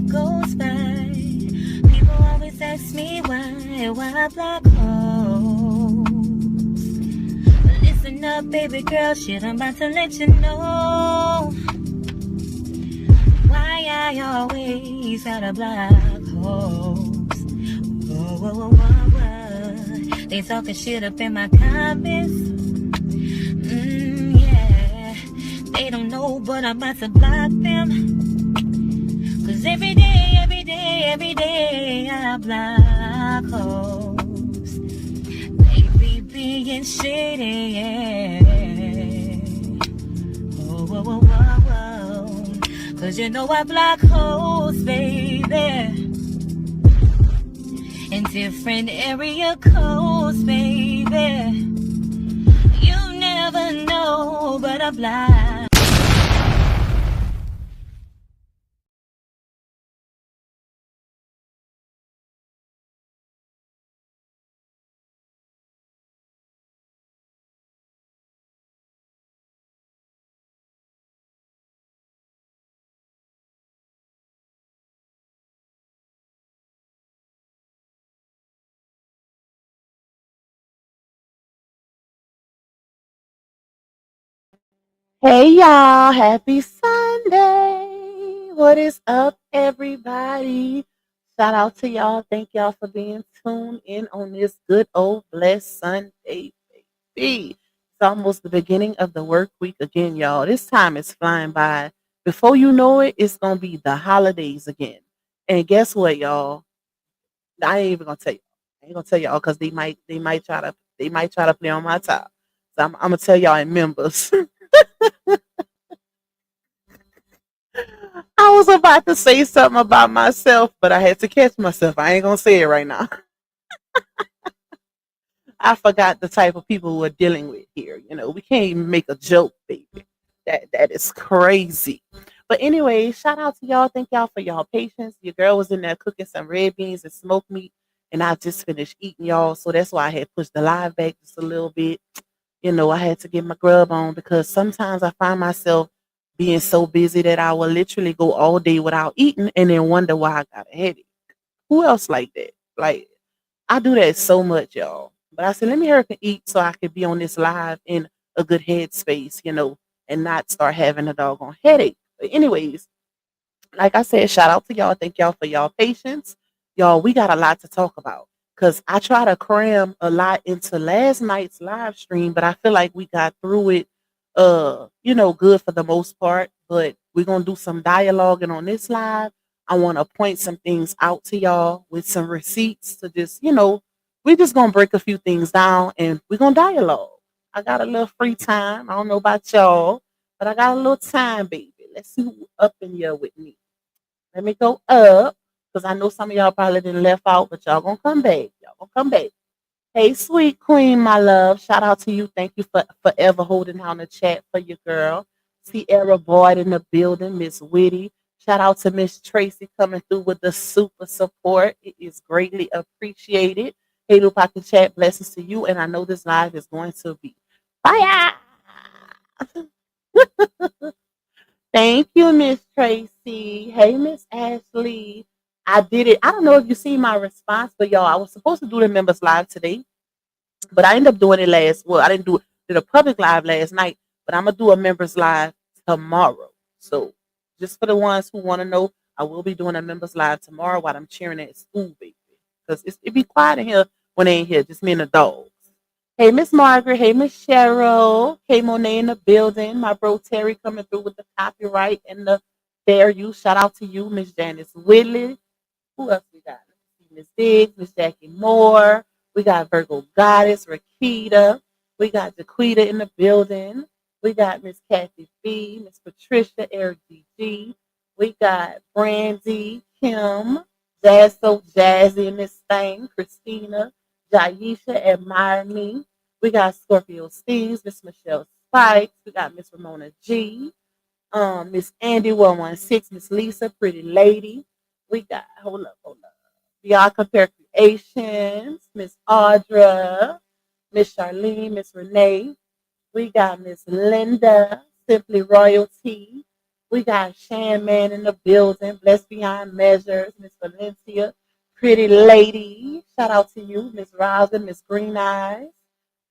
goes by. People always ask me why black holes. Listen up, baby girl, shit, I'm about to let you know why I always got a black holes. Whoa, whoa, whoa, whoa, whoa. They talking shit up in my comments. Yeah, they don't know, but I'm about to block them. Cause every day, I block hoes. They be being shitty, yeah. Whoa, whoa, whoa, whoa, whoa. Cause you know I block hoes, baby. In different area codes, baby. You never know, but I block. Hey y'all, happy Sunday. What is up, everybody? Shout out to y'all. Thank y'all for being tuned in on this good old blessed Sunday, baby. It's almost the beginning of the work week again, y'all. This time is flying by. Before you know it, it's gonna be the holidays again. And guess what, y'all? I ain't even gonna tell you. I ain't gonna tell y'all because they might try to play on my top. So I'm gonna tell y'all in members. I was about to say something about myself, but I had to catch myself. I ain't gonna say it right now. I forgot the type of people we're dealing with here. We can't even make a joke, baby. That is crazy. But anyway, shout out to y'all. Thank y'all for y'all patience. Your girl was in there cooking some red beans and smoked meat, and I just finished eating y'all. So that's why I had pushed the live back just a little bit. I had to get my grub on because sometimes I find myself being so busy that I will literally go all day without eating and then wonder why I got a headache. Who else like that? Like, I do that so much, y'all. But I said, let me hurry up and eat so I could be on this live in a good headspace, and not start having a doggone headache. But anyways, like I said, shout out to y'all. Thank y'all for y'all patience. Y'all, we got a lot to talk about because I try to cram a lot into last night's live stream, but I feel like we got through it, good for the most part. But we're going to do some dialoguing on this live. I want to point some things out to y'all with some receipts to just, we're just going to break a few things down and we're going to dialogue. I got a little free time. I don't know about y'all, but I got a little time, baby. Let's see who up in here with me. Let me go up because I know some of y'all probably didn't left out, but y'all gonna come back. Y'all gonna come back. Hey, sweet queen, my love. Shout out to you. Thank you for forever holding down the chat for your girl. Sierra Boyd in the building, Miss Witty. Shout out to Miss Tracy coming through with the super support. It is greatly appreciated. Hey, Luke Pocket Chat, blessings to you. And I know this live is going to be fire. Thank you, Miss Tracy. Hey, Miss Ashley. I did it. I don't know if you see my response, but y'all, I was supposed to do the members live today, but I ended up doing it last. Well, I didn't did a public live last night, but I'm gonna do a members live tomorrow. So, just for the ones who want to know, I will be doing a members live tomorrow while I'm cheering at school, baby. Because it be quiet in here when they ain't here, just me and the dogs. Hey, Miss Margaret. Hey, Miss Cheryl. Hey, Monet in the building. My bro Terry coming through with the copyright and the fair use. Shout out to you, Miss Janice Whitley. Who else we got? Miss Diggs, Miss Jackie Moore. We got Virgo Goddess, Rakita. We got Jaquita in the building. We got Miss Kathy B, Miss Patricia, Eric DG. We got Brandy, Kim, Jazz So Jazzy in this thing, Christina, Jaisha, Admire Me. We got Scorpio Steves, Miss Michelle Spikes. We got Miss Ramona G, Miss Andy 116, Miss Lisa, Pretty Lady. We got hold up. Y'all compare creations, Miss Audra, Miss Charlene, Miss Renee. We got Miss Linda, Simply Royalty. We got Shan Man in the building. Blessed beyond measures. Miss Valencia, pretty lady. Shout out to you, Miss Rosin, Miss Green Eyes.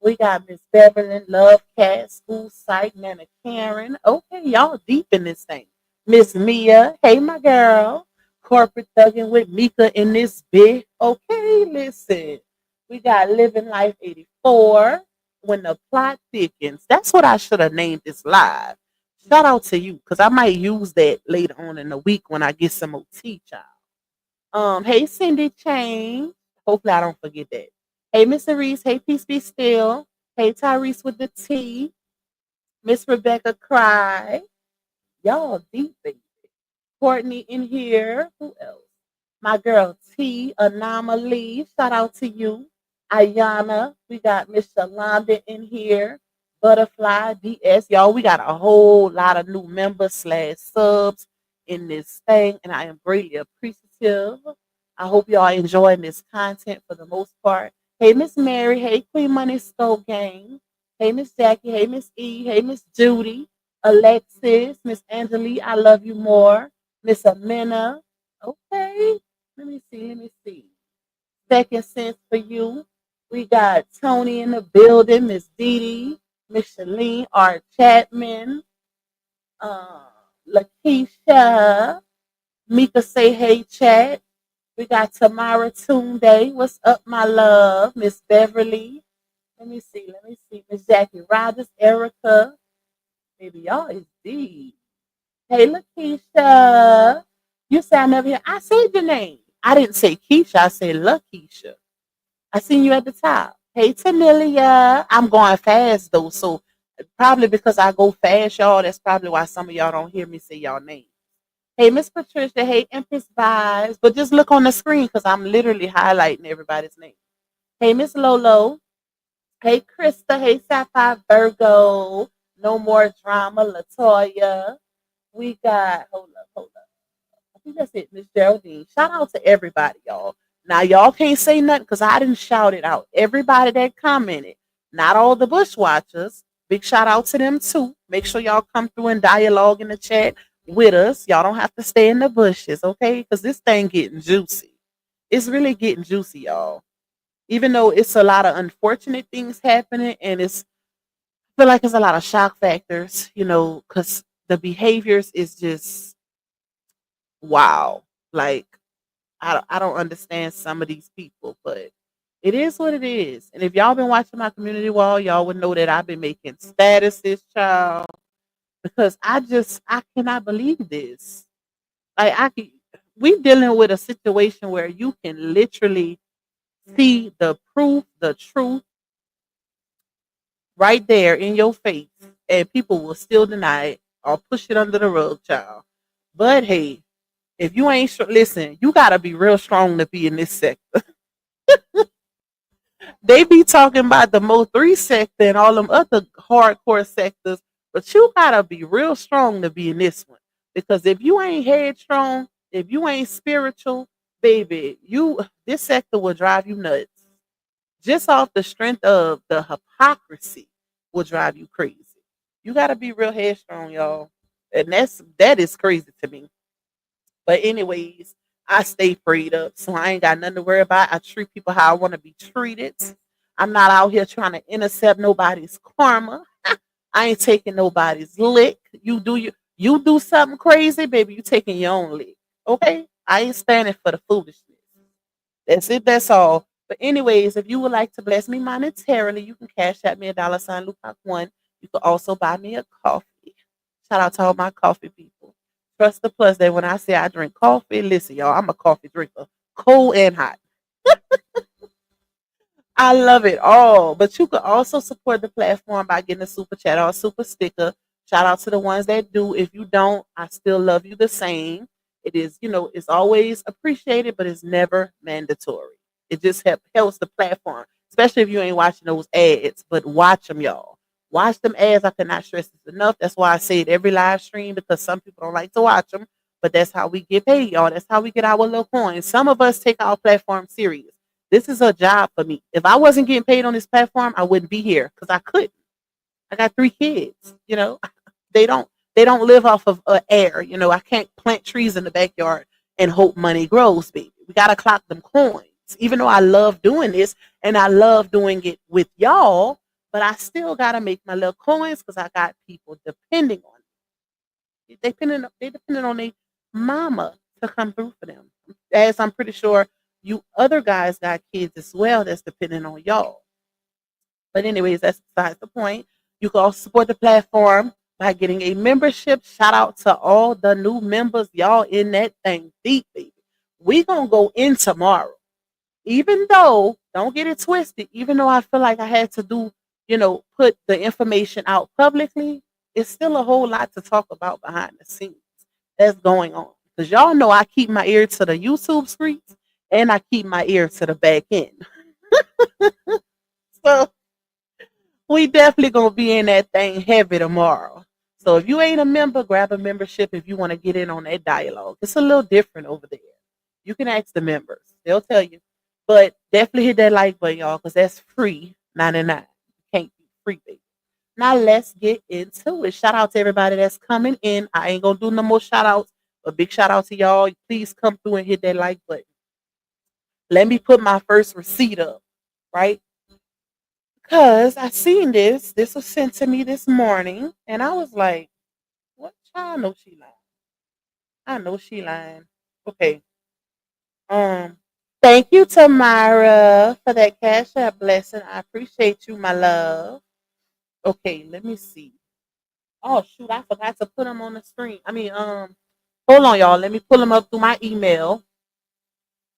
We got Miss Beverly, Love Cat, School Psych, Nana Karen. Okay, y'all deep in this thing. Miss Mia, hey my girl. Corporate thugging with Mika in this bit. Okay, listen. We got Living Life 84. When the plot thickens. That's what I should have named this live. Shout out to you, because I might use that later on in the week when I get some more tea, child. Hey Cindy Chain. Hopefully I don't forget that. Hey Miss Reese. Hey Peace Be Still. Hey Tyrese with the T. Miss Rebecca Cry. Y'all deep, baby. Courtney in here. Who else? My girl T Anomaly. Shout out to you. Ayana. We got Miss Shalonda in here. Butterfly DS. Y'all, we got a whole lot of new members slash subs in this thing, and I am greatly appreciative. I hope y'all enjoying this content for the most part. Hey, Miss Mary. Hey, Queen Money Skull Gang. Hey, Miss Jackie. Hey, Miss E. Hey, Miss Judy. Alexis. Miss Angelique. I love you more. Miss Amina. Okay. Let me see. Let me see. Second sense for you. We got Tony in the building, Miss Dee Dee, Miss Shalene R. Chapman, uh, Lakeisha, Mika say hey chat. We got Tamara Tunde. What's up, my love? Miss Beverly. Let me see. Let me see. Miss Jackie Rogers, Erica. Maybe y'all is deep. Hey, Lakeisha. You say I never hear. I said your name. I didn't say Keisha. I said Lakeisha. I seen you at the top. Hey, Tamilia. I'm going fast though, so probably because I go fast, y'all. That's probably why some of y'all don't hear me say y'all name. Hey, Miss Patricia. Hey, Empress Vibes. But just look on the screen because I'm literally highlighting everybody's name. Hey, Miss Lolo. Hey, Krista. Hey, Sapphire Virgo. No more drama. Latoya. We got. Hold up. I think that's it, Miss Geraldine. Shout out to everybody, y'all. Now y'all can't say nothing because I didn't shout it out. Everybody that commented, not all the bushwatchers. Big shout out to them too. Make sure y'all come through and dialogue in the chat with us. Y'all don't have to stay in the bushes, okay? Because this thing getting juicy. It's really getting juicy, y'all. Even though it's a lot of unfortunate things happening, and I feel like it's a lot of shock factors, because the behaviors is just wow. Like I don't understand some of these people, but it is what it is. And if y'all been watching my community wall, y'all would know that I've been making statuses, child, because I cannot believe this. Like we dealing with a situation where you can literally see the proof, the truth right there in your face, and people will still deny it or push it under the rug, child. But hey, if you ain't listen, you gotta be real strong to be in this sector. They be talking about the Mo3 sector and all them other hardcore sectors, but you gotta be real strong to be in this one. Because if you ain't headstrong, if you ain't spiritual, baby, this sector will drive you nuts. Just off the strength of the hypocrisy will drive you crazy. You gotta be real headstrong, y'all. And that is crazy to me. But anyways, I stay prayed up, so I ain't got nothing to worry about. I treat people how I want to be treated. I'm not out here trying to intercept nobody's karma. I ain't taking nobody's lick. You do something crazy, baby. You taking your own lick. Okay? I ain't standing for the foolishness. That's it. That's all. But anyways, if you would like to bless me monetarily, you can cash at me $sign Lupac1. You can also buy me a coffee. Shout out to all my coffee people. Trust the plus that when I say I drink coffee, listen, y'all, I'm a coffee drinker, cold and hot. I love it all. But you could also support the platform by getting a super chat or a super sticker. Shout out to the ones that do. If you don't, I still love you the same. It is, it's always appreciated, but it's never mandatory. It just helps the platform, especially if you ain't watching those ads. But watch them, y'all. Watch them ads. I cannot stress this enough. That's why I say it every live stream because some people don't like to watch them. But that's how we get paid, y'all. That's how we get our little coins. Some of us take our platform serious. This is a job for me. If I wasn't getting paid on this platform, I wouldn't be here because I couldn't. I got 3 kids. They don't They don't live off of air. You know, I can't plant trees in the backyard and hope money grows, baby. We gotta clock them coins. Even though I love doing this and I love doing it with y'all, but I still gotta make my little coins because I got people depending on it. They depending on their mama to come through for them. As I'm pretty sure you other guys got kids as well that's depending on y'all. But anyways, that's besides the point. You can also support the platform by getting a membership. Shout out to all the new members. Y'all in that thing deep, baby. We gonna go in tomorrow. Even though, don't get it twisted, even though I feel like I had to do, put the information out publicly, it's still a whole lot to talk about behind the scenes that's going on. Because y'all know I keep my ear to the YouTube streets and I keep my ear to the back end. So we definitely gonna be in that thing heavy tomorrow. So if you ain't a member, grab a membership if you want to get in on that dialogue. It's a little different over there. You can ask the members; they'll tell you. But definitely hit that like button, y'all, because that's free 99. Can't be free, baby. Now let's get into it. Shout out to everybody that's coming in. I ain't gonna do no more shout outs, but big shout out to y'all. Please come through and hit that like button. Let me put my first receipt up, right? Because I seen this. This was sent to me this morning, and I was like, "What? I know she lying. I know she lying." Okay. Um. Thank you, Tamara, for that cash app blessing. I appreciate you, my love. Okay, let me see. Oh shoot, I forgot to put them on the screen. Hold on, y'all. Let me pull them up through my email.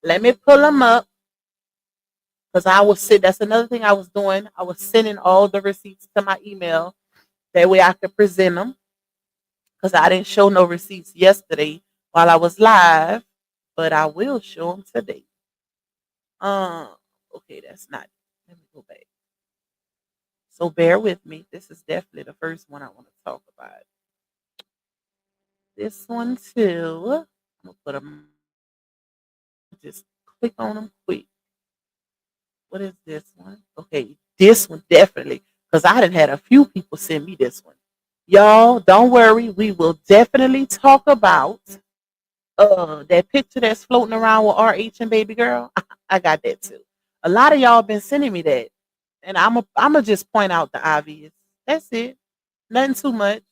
Let me pull them up because I was sit. That's another thing I was doing. I was sending all the receipts to my email. That way I could present them because I didn't show no receipts yesterday while I was live, but I will show them today. Um, okay, that's not. Let me go back. So bear with me. This is definitely the first one I want to talk about. This one too. I'm gonna put them. Just click on them quick. What is this one? Okay, this one definitely because I done had a few people send me this one. Y'all, don't worry. We will definitely talk about that picture that's floating around with RH and baby girl. I got that too. A lot of y'all been sending me that, and I'm just point out the obvious. That's it. Nothing too much.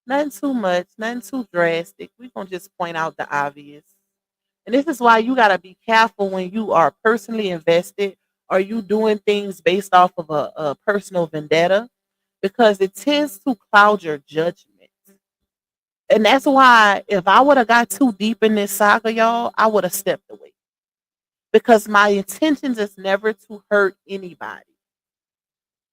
Nothing too much. Nothing too drastic. We gonna just point out the obvious. And this is why you gotta be careful when you are personally invested or you doing things based off of a personal vendetta because it tends to cloud your judgment. And that's why if I would have got too deep in this saga, y'all, I would have stepped away. Because my intentions is never to hurt anybody.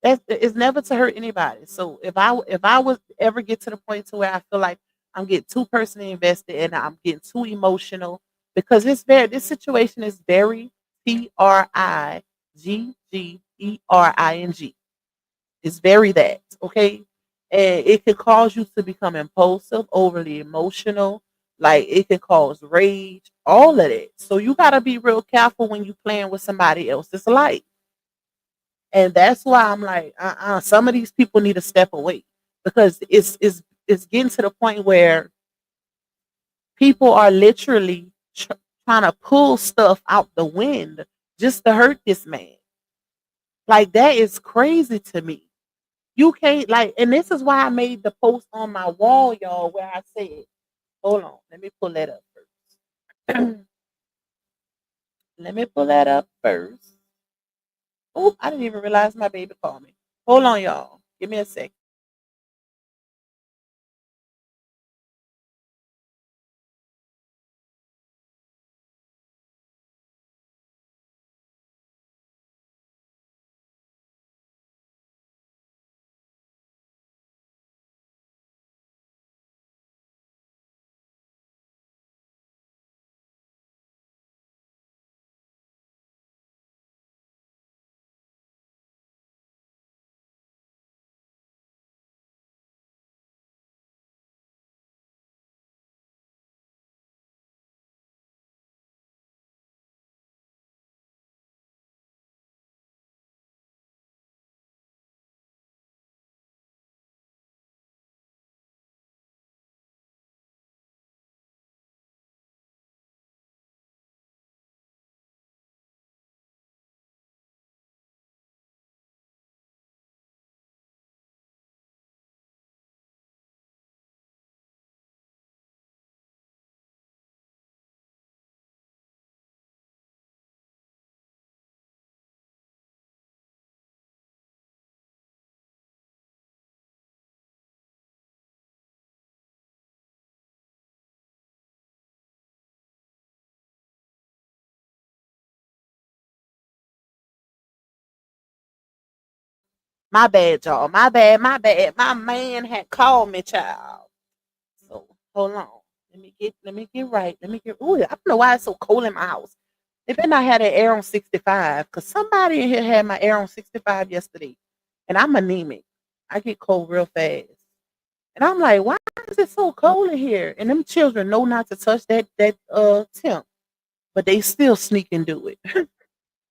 That is never to hurt anybody. So if I would ever get to the point to where I feel like I'm getting too personally invested and I'm getting too emotional, because this situation is very TRIGGERING. It's very that, okay? And it can cause you to become impulsive, overly emotional, like it can cause rage, all of that. So you gotta be real careful when you playing with somebody else's life. And that's why I'm like, some of these people need to step away because it's getting to the point where people are literally trying to pull stuff out the wind just to hurt this man. Like that is crazy to me. You can't like, and this is why I made the post on my wall, y'all, where I said, hold on, let me pull that up first. Let me pull that up first. Oh, I didn't even realize my baby called me. Hold on, y'all. Give me a second. My bad, y'all. My bad. My bad. My man had called me, child. So hold on. Let me get right. Let me get. Ooh, I don't know why it's so cold in my house. They better not have that air on 65 because somebody in here had my air on 65 yesterday, and I'm anemic. I get cold real fast, and I'm like, why is it so cold in here? And them children know not to touch that temp, but they still sneak and do it.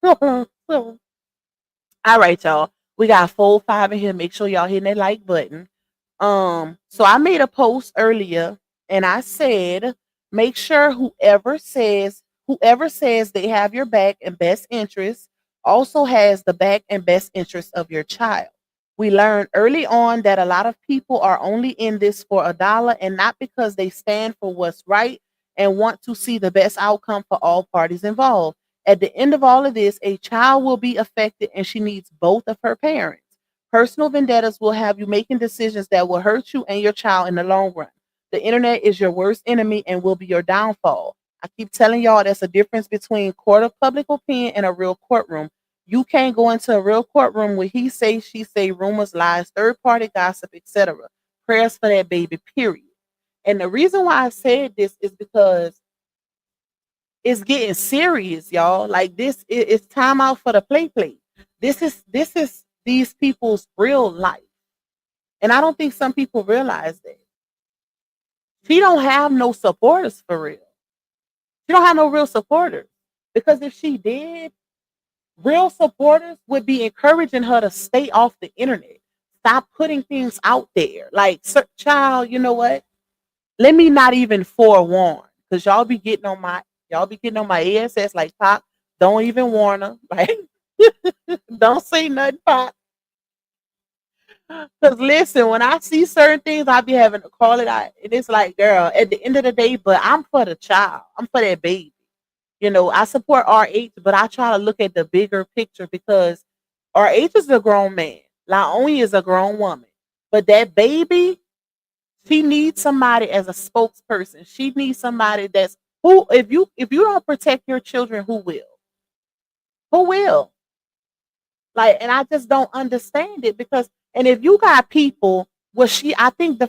So, all right, y'all. We got 4 5 in here. Make sure y'all hitting that like button. So I made a post earlier and I said, make sure whoever says they have your back and best interest also has the back and best interest of your child. We learned early on that a lot of people are only in this for a dollar and not because they stand for what's right and want to see the best outcome for all parties involved. At the end of all of this, a child will be affected and she needs both of her parents. Personal vendettas will have you making decisions that will hurt you and your child in the long run. The internet is your worst enemy and will be your downfall. I keep telling y'all there's a difference between court of public opinion and a real courtroom. You can't go into a real courtroom where he say, she say, rumors, lies, third party gossip, etc. Prayers for that baby, period. And the reason why I said this is because it's getting serious, y'all. Like this, it's time out for the play. This is these people's real life, and I don't think some people realize that she don't have no supporters for real. She don't have no real supporters because if she did, real supporters would be encouraging her to stay off the internet, stop putting things out there. Like, child, you know what? Let me not even forewarn because y'all be getting on my ass like Pop. Don't even warn her. Like, don't say nothing, Pop. Because listen, when I see certain things, I be having to call it out. And it's like, girl, at the end of the day, but I'm for the child. I'm for that baby. I support RH, but I try to look at the bigger picture because RH is a grown man. Laomi is a grown woman. But that baby, she needs somebody as a spokesperson. She needs somebody that's who if you don't protect your children, who will? Who will? Like, and I just don't understand it because, and if you got people, well, I think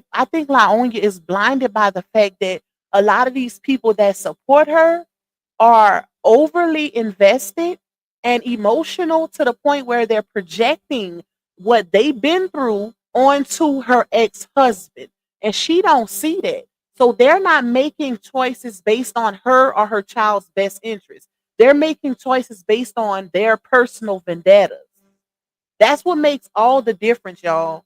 Laonia is blinded by the fact that a lot of these people that support her are overly invested and emotional to the point where they're projecting what they've been through onto her ex-husband, and she don't see that. So they're not making choices based on her or her child's best interest. They're making choices based on their personal vendettas. That's what makes all the difference, y'all.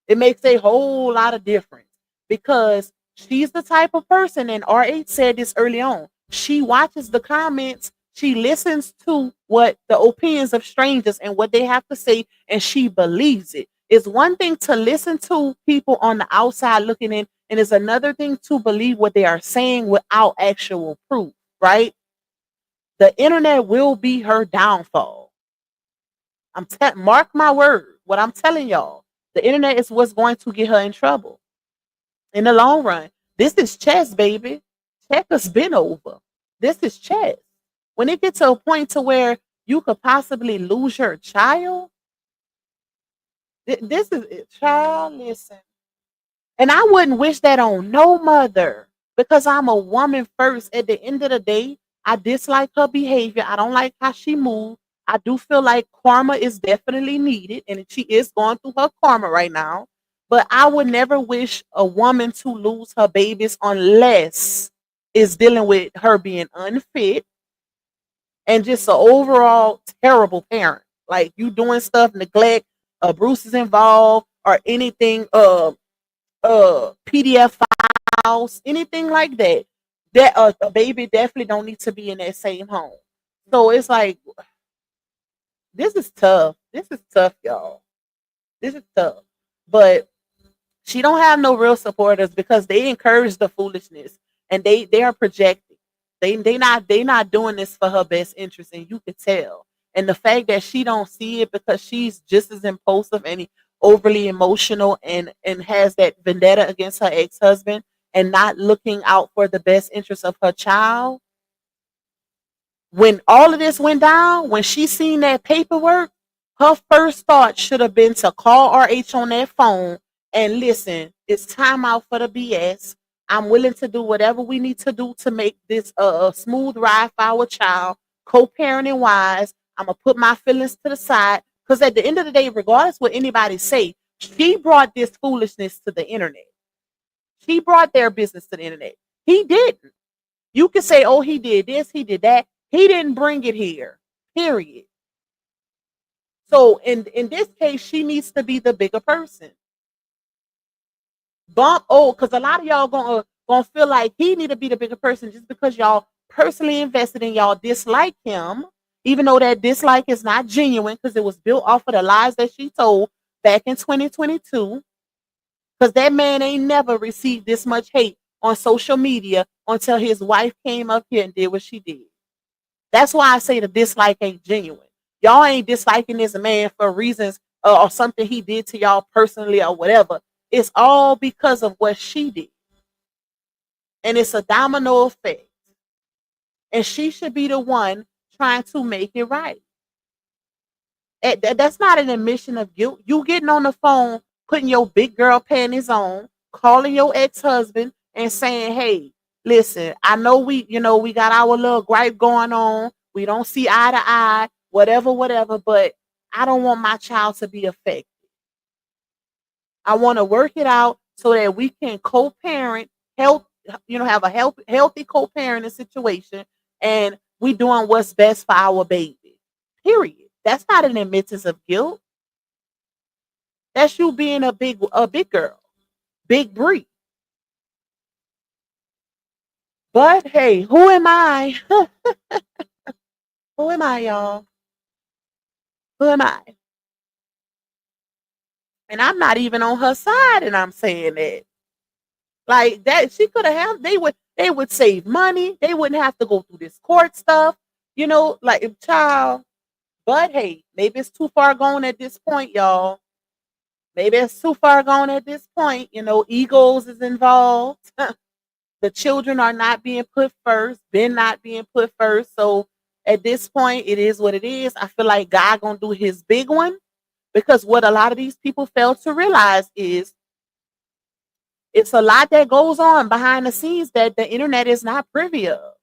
It makes a whole lot of difference because she's the type of person, and RH said this early on. She watches the comments, she listens to what the opinions of strangers and what they have to say, and she believes it. It's one thing to listen to people on the outside looking in, and it's another thing to believe what they are saying without actual proof, right? The internet will be her downfall. Mark my word. What I'm telling y'all, the internet is what's going to get her in trouble in the long run. This is chess, baby. Check has been over. This is chess. When it gets to a point to where you could possibly lose your child, this is it. Child, listen. And I wouldn't wish that on no mother because I'm a woman first. At the end of the day, I dislike her behavior. I don't like how she moves. I do feel like karma is definitely needed, and she is going through her karma right now. But I would never wish a woman to lose her babies unless it's dealing with her being unfit and just an overall terrible parent. Like you doing stuff, neglect, Bruce is involved, or anything, PDF files, anything like that. That a baby definitely don't need to be in that same home. So it's like this is tough. This is tough, y'all. This is tough. But she don't have no real supporters because they encourage the foolishness and they are projecting. They not doing this for her best interest, and you could tell. And the fact that she don't see it because she's just as impulsive and overly emotional and has that vendetta against her ex-husband and not looking out for the best interest of her child. When all of this went down, when she seen that paperwork, Her first thought should have been to call RH on that phone and listen, it's time out for the BS. I'm willing to do whatever we need to do to make this a smooth ride for our child, co-parenting wise. I'm gonna put my feelings to the side because at the end of the day, regardless what anybody say, she brought this foolishness to the internet. She brought their business to the internet. He didn't. You can say, oh, he did this, he did that. He didn't bring it here. Period. So in this case, she needs to be the bigger person. Because a lot of y'all gonna feel like he need to be the bigger person just because y'all personally invested in y'all dislike him, even though that dislike is not genuine because it was built off of the lies that she told back in 2022. Because that man ain't never received this much hate on social media until his wife came up here and did what she did. That's why I say the dislike ain't genuine. Y'all ain't disliking this man for reasons or something he did to y'all personally or whatever. It's all because of what she did. And it's a domino effect. And she should be the one trying to make it right. That's not an admission of guilt. You getting on the phone, putting your big girl panties on, calling your ex-husband and saying, hey, listen, I know we got our little gripe going on. We don't see eye to eye, whatever, but I don't want my child to be affected. I want to work it out so that we can co-parent, have a healthy co-parenting situation, and we doing what's best for our baby. Period. That's not an admittance of guilt. That's you being a big girl, big Bree. But hey, who am I? Who am I, y'all? Who am I? And I'm not even on her side, and I'm saying that. Like that, she could have. They would save money. They wouldn't have to go through this court stuff. Like child. But hey, maybe it's too far gone at this point, y'all. Maybe it's too far gone at this point. Egos is involved. The children are not being put first, been not being put first. So at this point, it is what it is. I feel like God gonna do his big one because what a lot of these people fail to realize is it's a lot that goes on behind the scenes that the internet is not privy of.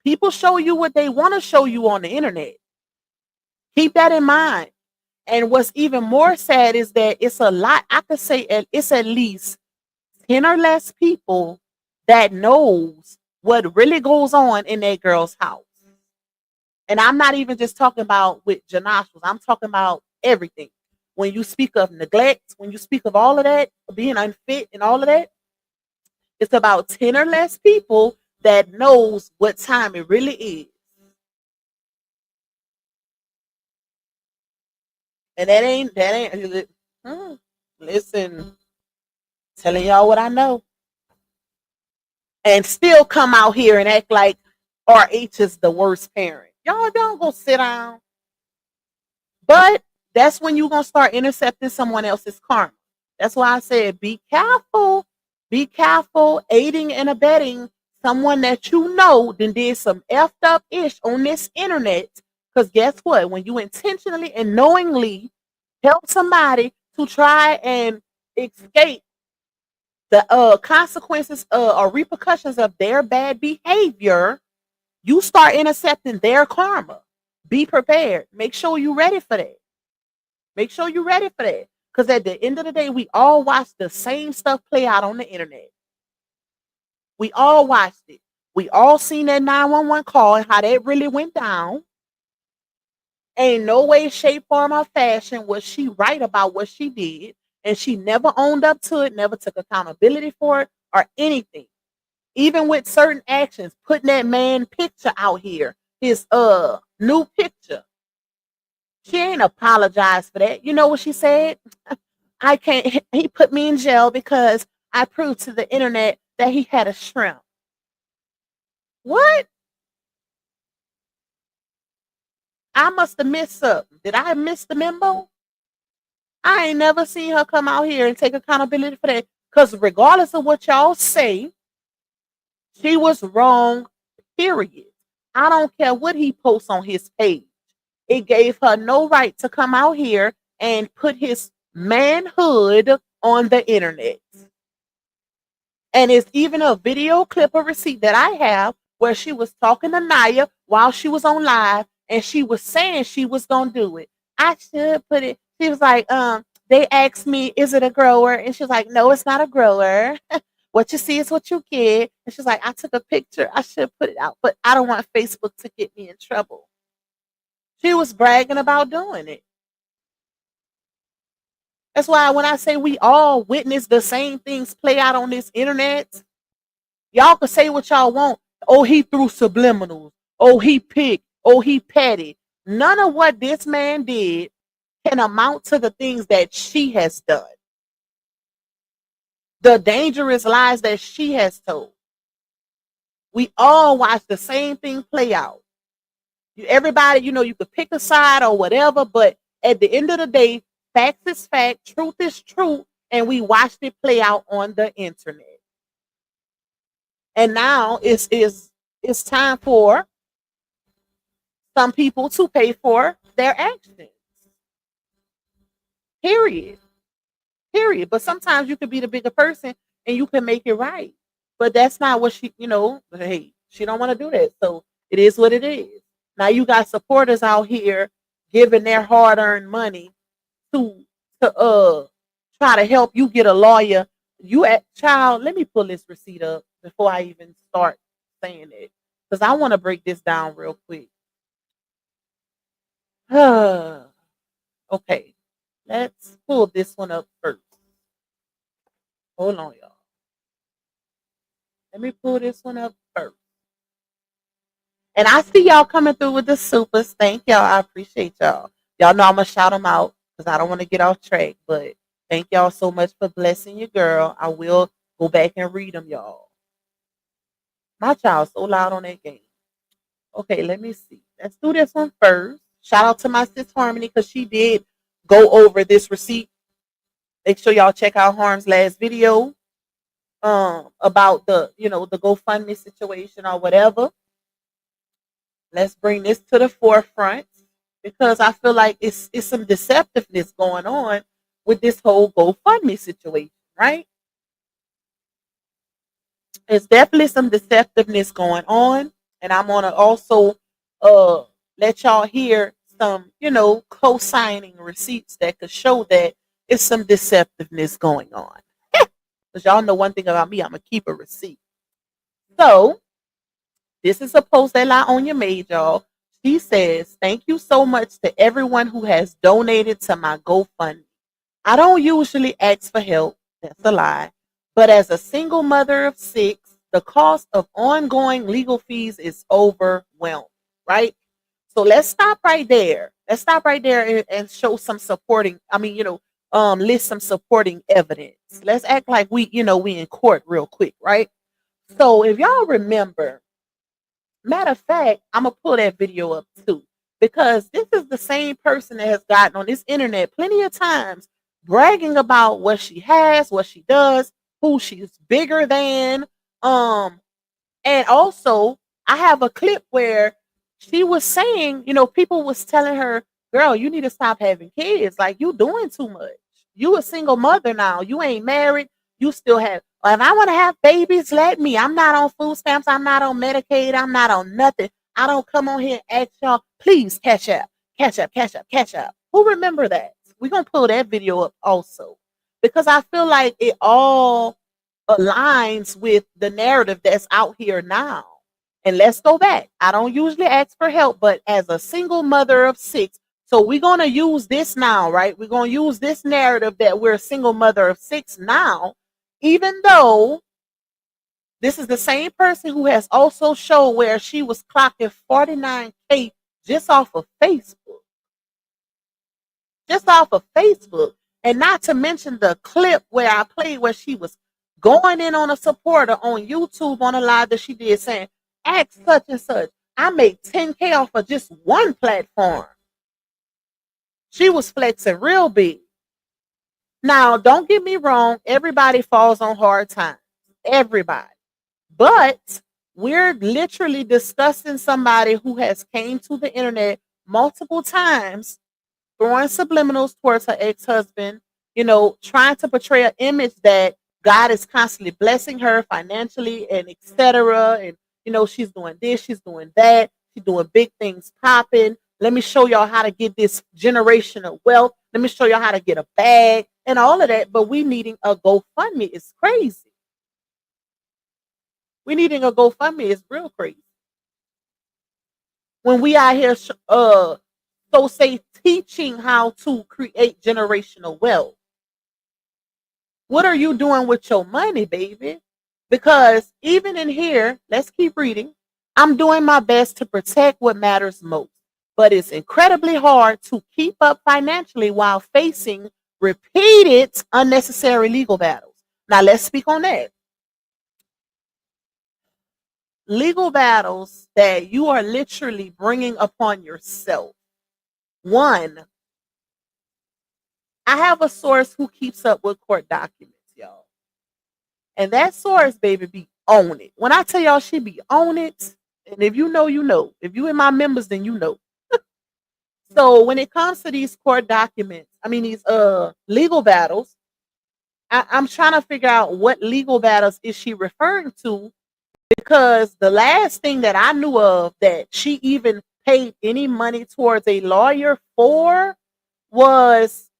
People show you what they want to show you on the internet. Keep that in mind. And what's even more sad is that it's a lot, I could say it's at least 10 or less people that knows what really goes on in that girl's house. And I'm not even just talking about with Janashas. I'm talking about everything. When you speak of neglect, when you speak of all of that, being unfit and all of that, it's about 10 or less people that knows what time it really is. And listen, telling y'all what I know. And still come out here and act like RH is the worst parent. Y'all don't go sit down. But that's when you're going to start intercepting someone else's karma. That's why I said be careful. Be careful aiding and abetting someone that you know then did some effed up ish on this internet. Because guess what? When you intentionally and knowingly help somebody to try and escape the consequences or repercussions of their bad behavior, you start intercepting their karma. Be prepared. Make sure you're ready for that. Make sure you're ready for that. Because at the end of the day, we all watch the same stuff play out on the internet. We all watched it. We all seen that 911 call and how that really went down. Ain't no way, shape, form, or fashion was she right about what she did. And she never owned up to it, never took accountability for it or anything. Even with certain actions, putting that man picture out here, his new picture. She ain't apologized for that. You know what she said? I can't, he put me in jail because I proved to the internet that he had a shrimp. What? I must have missed something. Did I miss the memo? I ain't never seen her come out here and take accountability for that. Because regardless of what y'all say, she was wrong, period. I don't care what he posts on his page. It gave her no right to come out here and put his manhood on the internet. And it's even a video clip of receipt that I have where she was talking to Naya while she was on live and she was saying she was gonna do it. I should put it. She was like, they asked me, is it a grower? And she was like, no, it's not a grower. What you see is what you get. And she's like, I took a picture. I should put it out, but I don't want Facebook to get me in trouble. She was bragging about doing it. That's why when I say we all witness the same things play out on this internet, y'all can say what y'all want. Oh, he threw subliminals. Oh, he picked. Oh, he petty. None of what this man did can amount to the things that she has done. The dangerous lies that she has told. We all watch the same thing play out. Everybody, you could pick a side or whatever, but at the end of the day, facts is fact, truth is truth, and we watched it play out on the internet. And now it's time for some people to pay for their actions. Period. Period. But sometimes you can be the bigger person and you can make it right. But that's not what she, hey, she don't want to do that. So it is what it is. Now you got supporters out here giving their hard-earned money to try to help you get a lawyer. Child, let me pull this receipt up before I even start saying it. Because I want to break this down real quick. Okay. Let's pull this one up first. Hold on, y'all. Let me pull this one up first. And I see y'all coming through with the supers. Thank y'all. I appreciate y'all. Y'all know I'm going to shout them out because I don't want to get off track. But thank y'all so much for blessing your girl. I will go back and read them, y'all. My child's so loud on that game. Okay, let me see. Let's do this one first. Shout out to my sis Harmony because she did go over this receipt. Make sure y'all check out Harm's last video about the GoFundMe situation or whatever. Let's bring this to the forefront because I feel like it's some deceptiveness going on with this whole GoFundMe situation, right? There's definitely some deceptiveness going on, and I'm gonna also let y'all hear some, co-signing receipts that could show that it's some deceptiveness going on. Because y'all know one thing about me, I'm gonna keep a receipt. So this is a post that LaOnya made, y'all. She says, thank you so much to everyone who has donated to my GoFundMe. I don't usually ask for help. That's a lie. But as a single mother of 6, the cost of ongoing legal fees is overwhelming, right? So let's stop right there. Let's stop right there and show some supporting, list some supporting evidence. Let's act like we in court real quick, right? So if y'all remember, matter of fact, I'm going to pull that video up too, because this is the same person that has gotten on this internet plenty of times bragging about what she has, what she does, who she's bigger than. And also, I have a clip where she was saying, people was telling her, girl, you need to stop having kids. Like, you doing too much. You a single mother now. You ain't married. You still have, if I want to have babies, let me. I'm not on food stamps. I'm not on Medicaid. I'm not on nothing. I don't come on here and ask y'all, please catch up. Who remember that? We're going to pull that video up also. Because I feel like it all aligns with the narrative that's out here now. And let's go back. I don't usually ask for help, but as a single mother of 6, so we're going to use this now, right? We're going to use this narrative that we're a single mother of 6 now, even though this is the same person who has also shown where she was clocking 49K just off of Facebook. Just off of Facebook. And not to mention the clip where I played where she was going in on a supporter on YouTube on a live that she did saying, ask such and such. I make 10K off of just one platform. She was flexing real big. Now, don't get me wrong. Everybody falls on hard times. Everybody. But we're literally discussing somebody who has came to the internet multiple times, throwing subliminals towards her ex-husband, trying to portray an image that God is constantly blessing her financially and etc. And she's doing this, she's doing that, she's doing big things popping. Let me show y'all how to get this generational wealth. Let me show y'all how to get a bag and all of that. But we needing a GoFundMe is crazy. We needing a GoFundMe is real crazy. When we out here, so say teaching how to create generational wealth. What are you doing with your money, baby? Because even in here, let's keep reading. I'm doing my best to protect what matters most, but it's incredibly hard to keep up financially while facing repeated unnecessary legal battles. Now, let's speak on that. Legal battles that you are literally bringing upon yourself. One, I have a source who keeps up with court documents, y'all. And that source, baby, be on it. When I tell y'all she be on it, and if you know, you know. If you in my members, then you know. So when it comes to these court documents, these legal battles, I'm trying to figure out what legal battles is she referring to, because the last thing that I knew of that she even paid any money towards a lawyer for was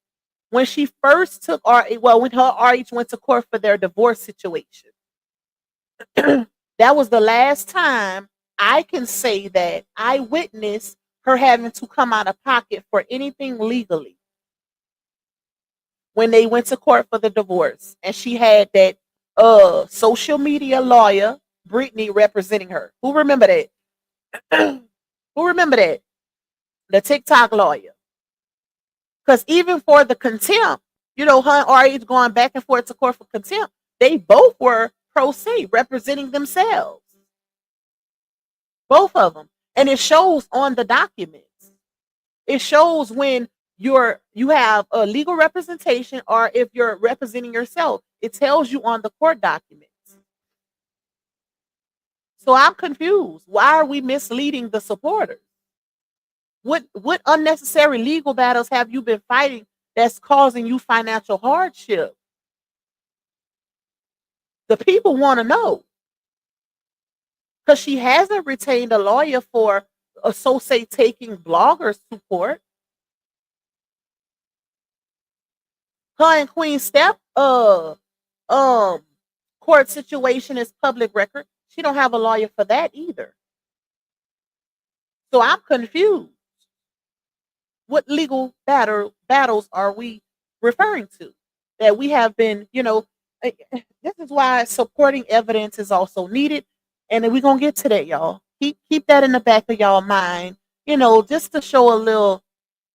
when she first took when her RH went to court for their divorce situation. That was the last time I can say that I witnessed her having to come out of pocket for anything legally when they went to court for the divorce. And she had that social media lawyer, Brittany, representing her. Who remember that? Who remember that? The TikTok lawyer. Because even for the contempt, her and RH going back and forth to court for contempt, they both were pro se, representing themselves. Both of them. And it shows on the documents. It shows when you have a legal representation, or if you're representing yourself. It tells you on the court documents. So I'm confused. Why are we misleading the supporters? What unnecessary legal battles have you been fighting that's causing you financial hardship? The people want to know. Because she hasn't retained a lawyer for say taking bloggers to court. Her and Queen Steph court situation is public record. She don't have a lawyer for that either. So I'm confused. What legal battles are we referring to that we have been, this is why supporting evidence is also needed. And then we're going to get to that, y'all. Keep that in the back of y'all mind, just to show a little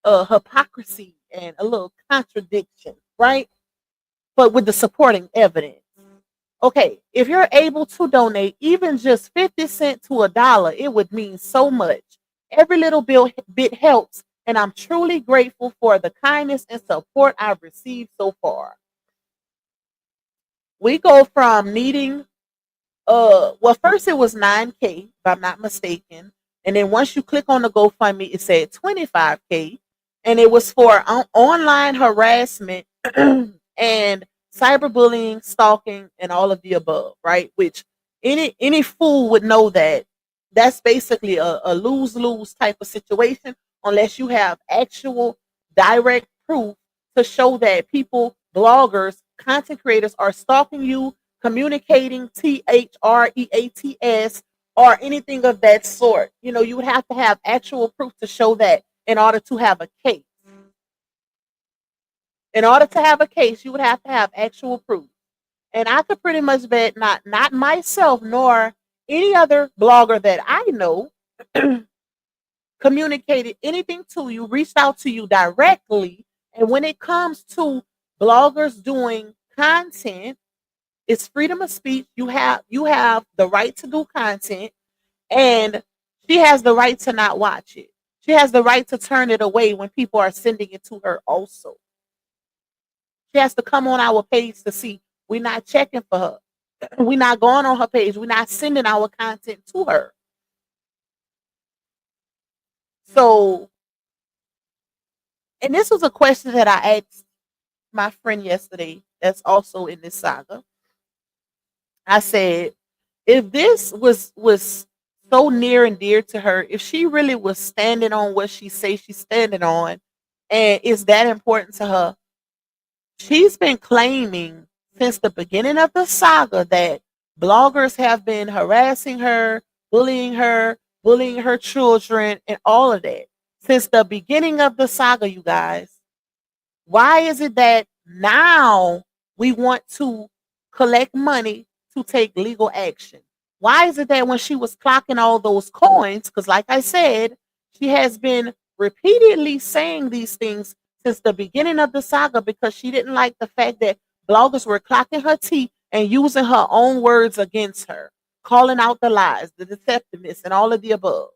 hypocrisy and a little contradiction, right? But with the supporting evidence. Okay, if you're able to donate even just 50 cents to $1, it would mean so much. Every little bit helps, and I'm truly grateful for the kindness and support I've received so far. We go from needing, first it was 9K, if I'm not mistaken. And then once you click on the GoFundMe, it said 25K. And it was for online harassment and cyberbullying, stalking, and all of the above, right? Which any fool would know that that's basically a lose-lose type of situation, unless you have actual direct proof to show that people, bloggers, content creators are stalking you, communicating THREATS, or anything of that sort. You would have to have actual proof to show that in order to have a case. In order to have a case, you would have to have actual proof. And I could pretty much bet not myself nor any other blogger that I know communicated anything to you, reached out to you directly. And when it comes to bloggers doing content, it's freedom of speech. You have the right to do content, and she has the right to not watch it. She has the right to turn it away when people are sending it to her also. She has to come on our page to see. We're not checking for her. We're not going on her page. We're not sending our content to her. So And this was a question that I asked my friend yesterday that's also in this saga. I said, if this was so near and dear to her, if she really was standing on what she says she's standing on, and is that important to her, she's been claiming since the beginning of the saga that bloggers have been harassing her, bullying her children, and all of that. Since the beginning of the saga, you guys. Why is it that now we want to collect money to take legal action? Why is it that when she was clocking all those coins, because like I said, she has been repeatedly saying these things since the beginning of the saga because she didn't like the fact that bloggers were clocking her teeth and using her own words against her, calling out the lies, the deceptiveness, and all of the above,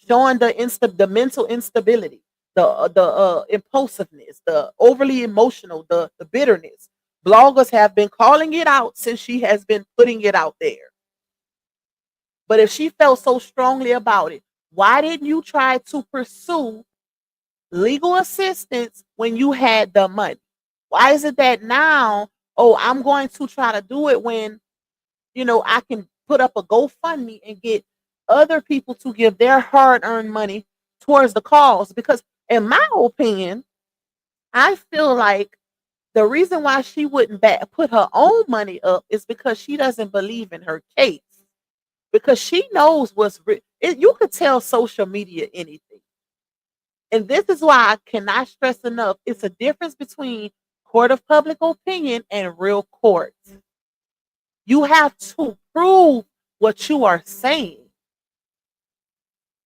showing the mental instability, the impulsiveness, the overly emotional, the bitterness. Bloggers have been calling it out since she has been putting it out there. But if she felt so strongly about it, why didn't you try to pursue legal assistance when you had the money? Why is it that now, oh, I'm going to try to do it when, I can put up a GoFundMe and get other people to give their hard-earned money towards the cause? Because in my opinion, I feel like the reason why she wouldn't put her own money up is because she doesn't believe in her case. Because she knows you could tell social media anything. And this is why I cannot stress enough. It's a difference between court of public opinion and real court. You have to prove what you are saying.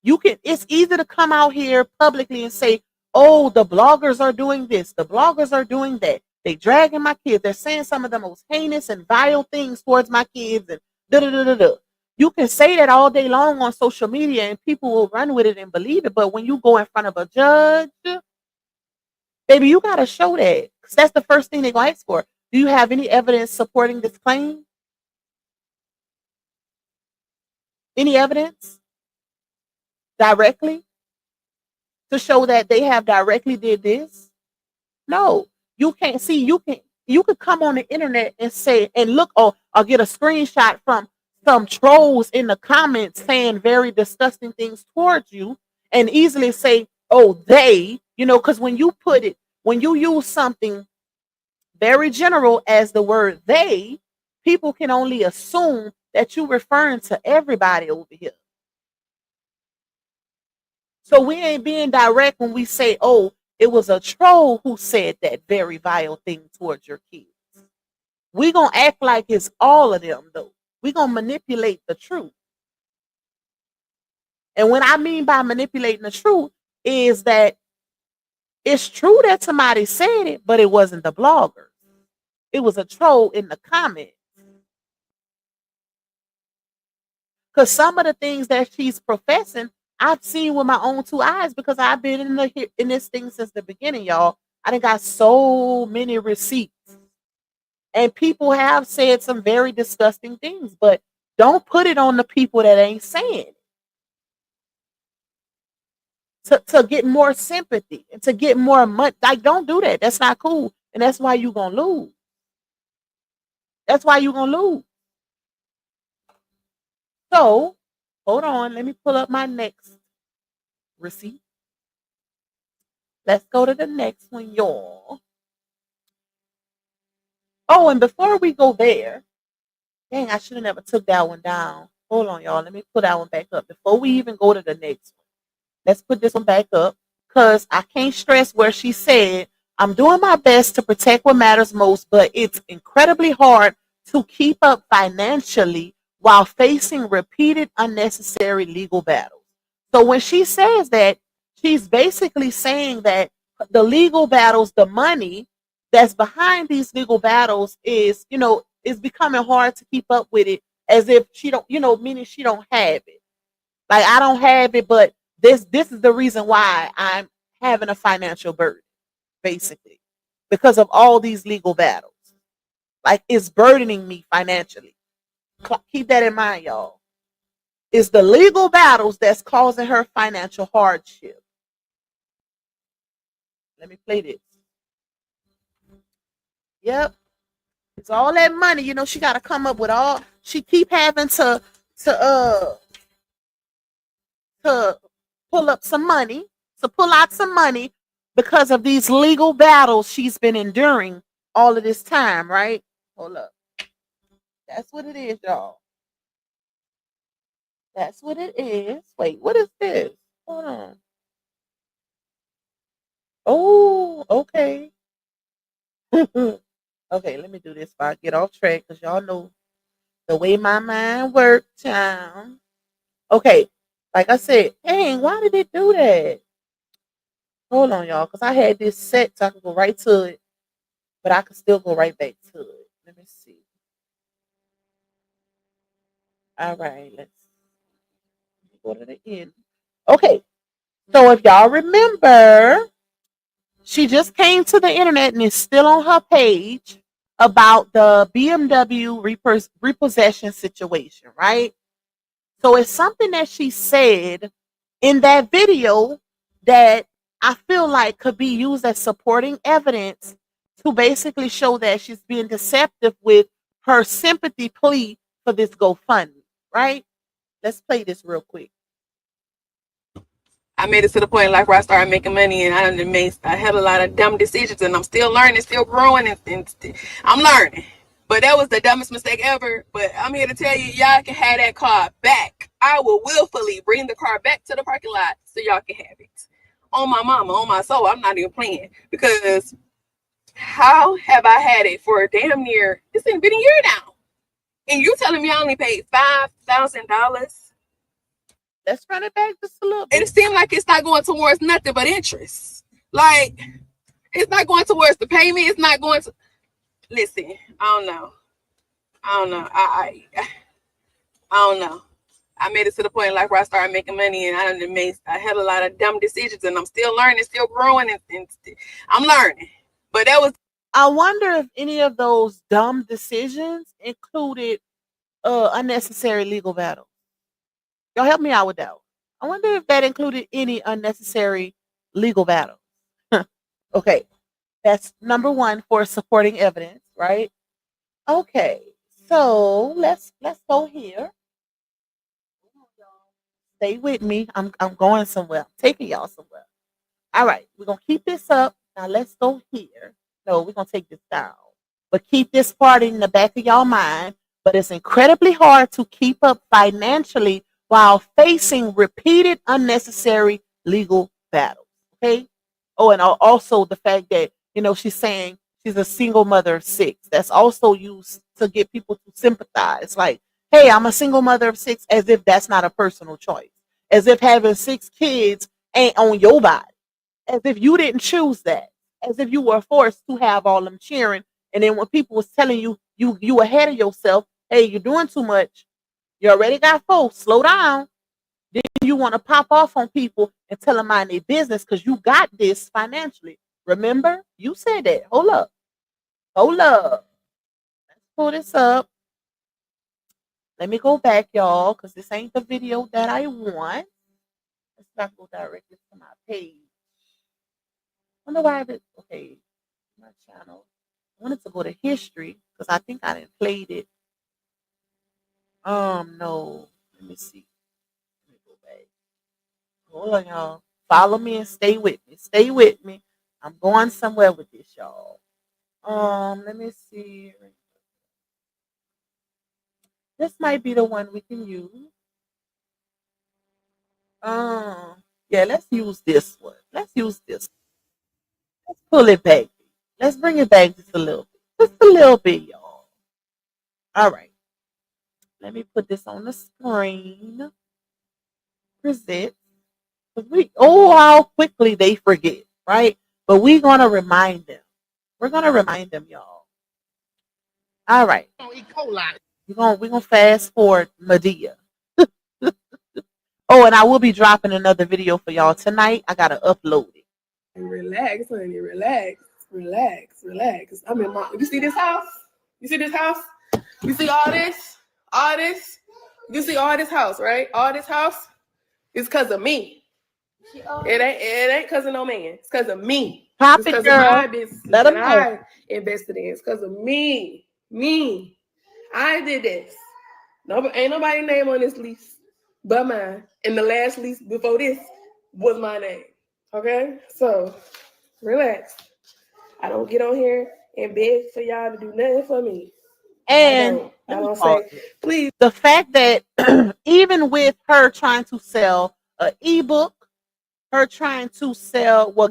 It's easy to come out here publicly and say, oh, the bloggers are doing this, the bloggers are doing that. They dragging my kids. They're saying some of the most heinous and vile things towards my kids and da da da da da. You can say that all day long on social media and people will run with it and believe it. But when you go in front of a judge, baby, you gotta show that. Because that's the first thing they're gonna ask for. Do you have any evidence supporting this claim? Any evidence directly to show that they have directly did this? No, you can't see. You could come on the internet and say and look or get a screenshot from some trolls in the comments saying very disgusting things towards you and easily say, oh, because when you use something very general as the word they, people can only assume that you're referring to everybody over here. So we ain't being direct when we say, oh, it was a troll who said that very vile thing towards your kids. We gonna act like it's all of them though. We gonna manipulate the truth. And what I mean by manipulating the truth is that it's true that somebody said it, but it wasn't the blogger. It was a troll in the comments. Because some of the things that she's professing, I've seen with my own two eyes because I've been in this thing since the beginning, y'all. I done got so many receipts. And people have said some very disgusting things, but don't put it on the people that ain't saying it. To get more sympathy and to get more money. Like, don't do that. That's not cool. And that's why you're going to lose. That's why you're going to lose. So, hold on. Let me pull up my next receipt. Let's go to the next one, y'all. Oh, and before we go there, dang, I should have never took that one down. Hold on, y'all. Let me put that one back up before we even go to the next one. Let's put this one back up because I can't stress where she said, I'm doing my best to protect what matters most, but it's incredibly hard to keep up financially while facing repeated unnecessary legal battles. So when she says that, she's basically saying that the legal battles, the money that's behind these legal battles is becoming hard to keep up with it as if she don't, meaning she don't have it. Like, I don't have it, but this is the reason why I'm having a financial burden, basically, because of all these legal battles. Like, it's burdening me financially. Keep that in mind, y'all. It's the legal battles that's causing her financial hardship. Let me play this. Yep. It's all that money. You know, she got to come up with all. She keep having to uh to pull up some money, to pull out some money because of these legal battles she's been enduring all of this time, right? Hold up. That's what it is, y'all. That's what it is. Wait, what is this? Hold on. Oh, okay. Okay, let me do this before I get off track because y'all know the way my mind works, child. Okay, like I said, dang, why did it do that? Hold on, y'all, because I had this set so I could go right to it, but I can still go right back to it. Let me see. All right, let's go to the end. Okay, so if y'all remember, she just came to the internet and is still on her page about the BMW repossession situation, right? So it's something that she said in that video that I feel like could be used as supporting evidence to basically show that she's being deceptive with her sympathy plea for this GoFundMe, right? Let's play this real quick. I made it to the point in life where I started making money, and I had a lot of dumb decisions, and I'm still learning, still growing, and I'm learning. But that was the dumbest mistake ever. But I'm here to tell you, y'all can have that car back. I will willfully bring the car back to the parking lot so y'all can have it. On my mama, on my soul, I'm not even playing. Because how have I had it for damn near, it's been a year now. And you telling me I only paid $5,000? Let's run it back just a little bit. It seemed like it's not going towards nothing but interest. Like, it's not going towards the payment. It's not going to. Listen, I don't know. I don't know. I made it to the point in life where I started making money, and I had a lot of dumb decisions, and I'm still learning, still growing, and I'm learning. But that was. I wonder if any of those dumb decisions included unnecessary legal battles. Y'all help me out with that. I wonder if that included any unnecessary legal battles. Okay, that's number one for supporting evidence, right? Okay, so let's go here. Stay with me. I'm going somewhere. I'm taking y'all somewhere. All right, we're gonna keep this up. Now let's go here. No, we're gonna take this down. But keep this part in the back of y'all mind. But it's incredibly hard to keep up financially while facing repeated unnecessary legal battles. Okay. Oh, and also the fact that, you know, she's saying she's a single mother of six. That's also used to get people to sympathize. Like, hey, I'm a single mother of six, as if that's not a personal choice. As if having six kids ain't on your body. As if you didn't choose that. As if you were forced to have all them cheering. And then when people was telling you you ahead of yourself, hey, you're doing too much. You already got folks. Slow down. Then you want to pop off on people and tell them mind their business because you got this financially. Remember? You said that. Hold up. Hold up. Let's pull this up. Let me go back, y'all, because this ain't the video that I want. Let's not go directly to my page. I wonder why it. Okay, my channel. I wanted to go to history because I think I didn't played it. No. Let me see. Let me go back. Hold on, y'all. Follow me and stay with me. Stay with me. I'm going somewhere with this, y'all. Let me see. This might be the one we can use. Yeah, let's use this one. Let's use this. Let's pull it back. Let's bring it back just a little bit. Just a little bit, y'all. All right. Let me put this on the screen. Present. How quickly they forget, right? But we're gonna remind them. We're gonna remind them, y'all. All right. We're gonna fast forward Medea. Oh, and I will be dropping another video for y'all tonight. I gotta upload it. Relax, honey. Relax. I'm in my. You see this house? You see this house? You see all this? All this? You see all this house, right? All this house is because of me. It ain't because of no man. It's because of me. Pop It's it, because of my girl. businesses Let that them know. I invested in. It's because of me. I did this. Ain't nobody name on this lease but mine. And the last lease before this was my name. Okay? So relax. I don't get on here and beg for y'all to do nothing for me. And I let me don't pause say, it. please. The fact that even with her trying to sell an ebook, her trying to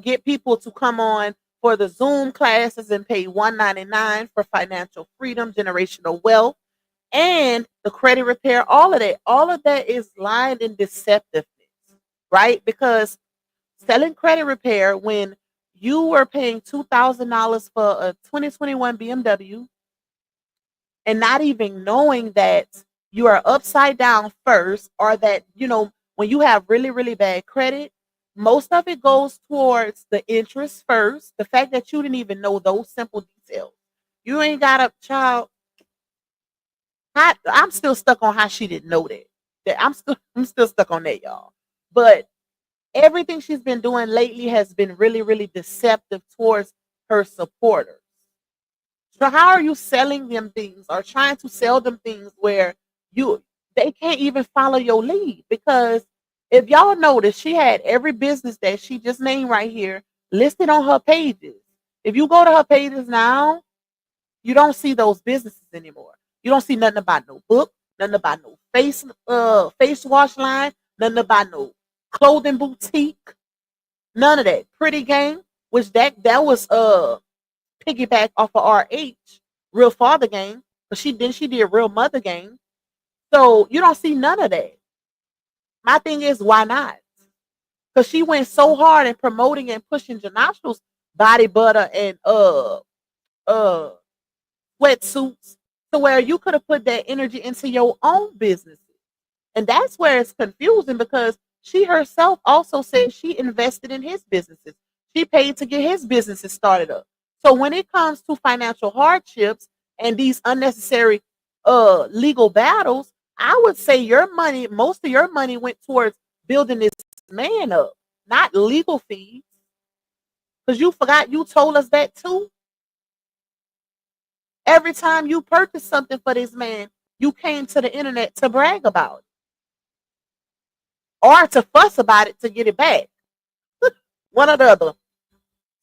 get people to come on for the Zoom classes and pay $199 for financial freedom, generational wealth, and the credit repair, all of that is lying and deceptiveness, right? Because selling credit repair when you were paying $2,000 for a 2021 BMW and not even knowing that you are upside down first, or that, when you have really, really bad credit, most of it goes towards the interest first. The fact that you didn't even know those simple details. You ain't got a child. I'm still stuck on how she didn't know that. I'm still stuck on that, y'all. But everything she's been doing lately has been really, really deceptive towards her supporters. So how are you selling them things or trying to sell them things where they can't even follow your lead? Because if y'all notice, she had every business that she just named right here listed on her pages. If you go to her pages now, you don't see those businesses anymore. You don't see nothing about no book, nothing about no face wash line, nothing about no clothing boutique, none of that. Pretty Game, which that was piggyback off of RH, Real Father Game, but she did Real Mother Game. So you don't see none of that. My thing is, why not? Because she went so hard in promoting and pushing Janastro's body butter and uh sweatsuits to where you could have put that energy into your own business. And that's where it's confusing, because she herself also said she invested in his businesses. She paid to get his businesses started up. So when it comes to financial hardships and these unnecessary legal battles, I would say most of your money went towards building this man up, not legal fees. Because you forgot, you told us that too. Every time you purchased something for this man, you came to the internet to brag about it or to fuss about it to get it back. One or the other.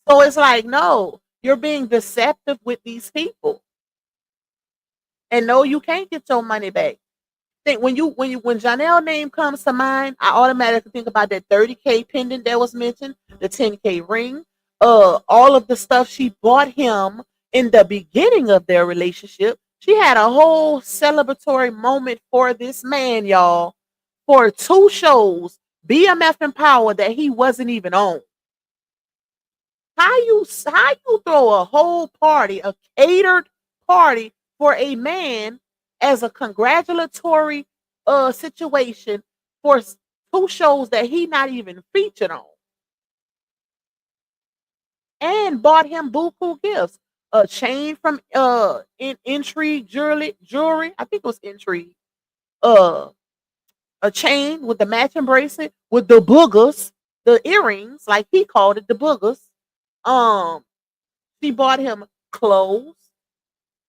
So it's like, no, you're being deceptive with these people. And no, you can't get your money back. Think when Janelle name comes to mind, I automatically think about that 30K pendant that was mentioned, the 10K ring, all of the stuff she bought him in the beginning of their relationship. She had a whole celebratory moment for this man, y'all, for 2 shows, BMF and Power, that he wasn't even on. How you throw a whole party, a catered party for a man as a congratulatory situation for 2 shows that he not even featured on, and bought him buku gifts, a chain from Intrigue jewelry, I think it was Intrigue, uh a chain with the matching bracelet with the boogers, the earrings, like he called it, the boogers. um She bought him clothes,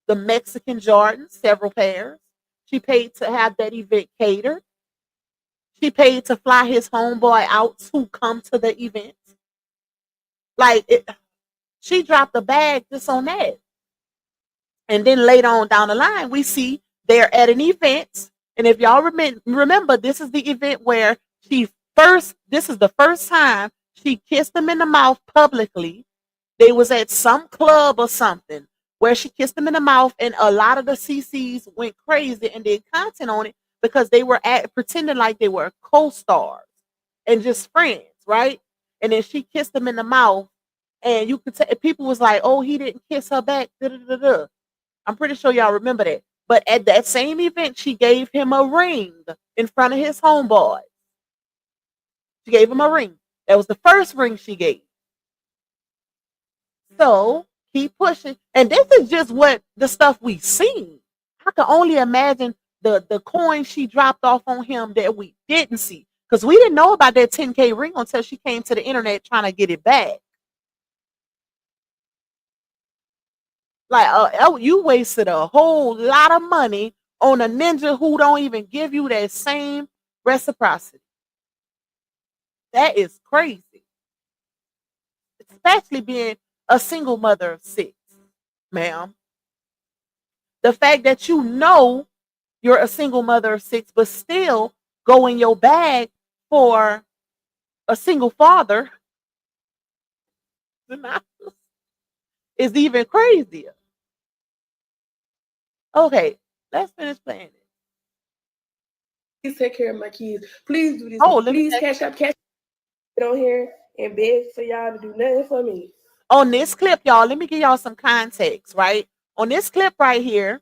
the Mexican Jordans, several pairs. She paid to have that event catered. She paid to fly his homeboy out to come to the event. She dropped a bag just on that. And then later on down the line, we see they're at an event. And if y'all remember, this is the event where this is the first time she kissed him in the mouth publicly. They was at some club or something where she kissed him in the mouth, and a lot of the CCs went crazy and did content on it because they were pretending like they were co-stars and just friends, right? And then she kissed him in the mouth, and you could tell people was like, "Oh, he didn't kiss her back." Da, da, da, da. I'm pretty sure y'all remember that. But at that same event, she gave him a ring in front of his homeboy. She gave him a ring. That was the first ring she gave. So keep pushing. And this is just what the stuff we've seen. I can only imagine the coin she dropped off on him that we didn't see. Because we didn't know about that 10K ring until she came to the internet trying to get it back. Like, you wasted a whole lot of money on a ninja who don't even give you that same reciprocity. That is crazy, especially being a single mother of six, ma'am. The fact that you know you're a single mother of six, but still go in your bag for a single father is even crazier. Okay, let's finish playing it. Please take care of my kids. Please do this. Oh, let me Please cash up, get on here and beg for y'all to do nothing for me. on this clip, y'all. Let me give y'all some context, right? On this clip right here,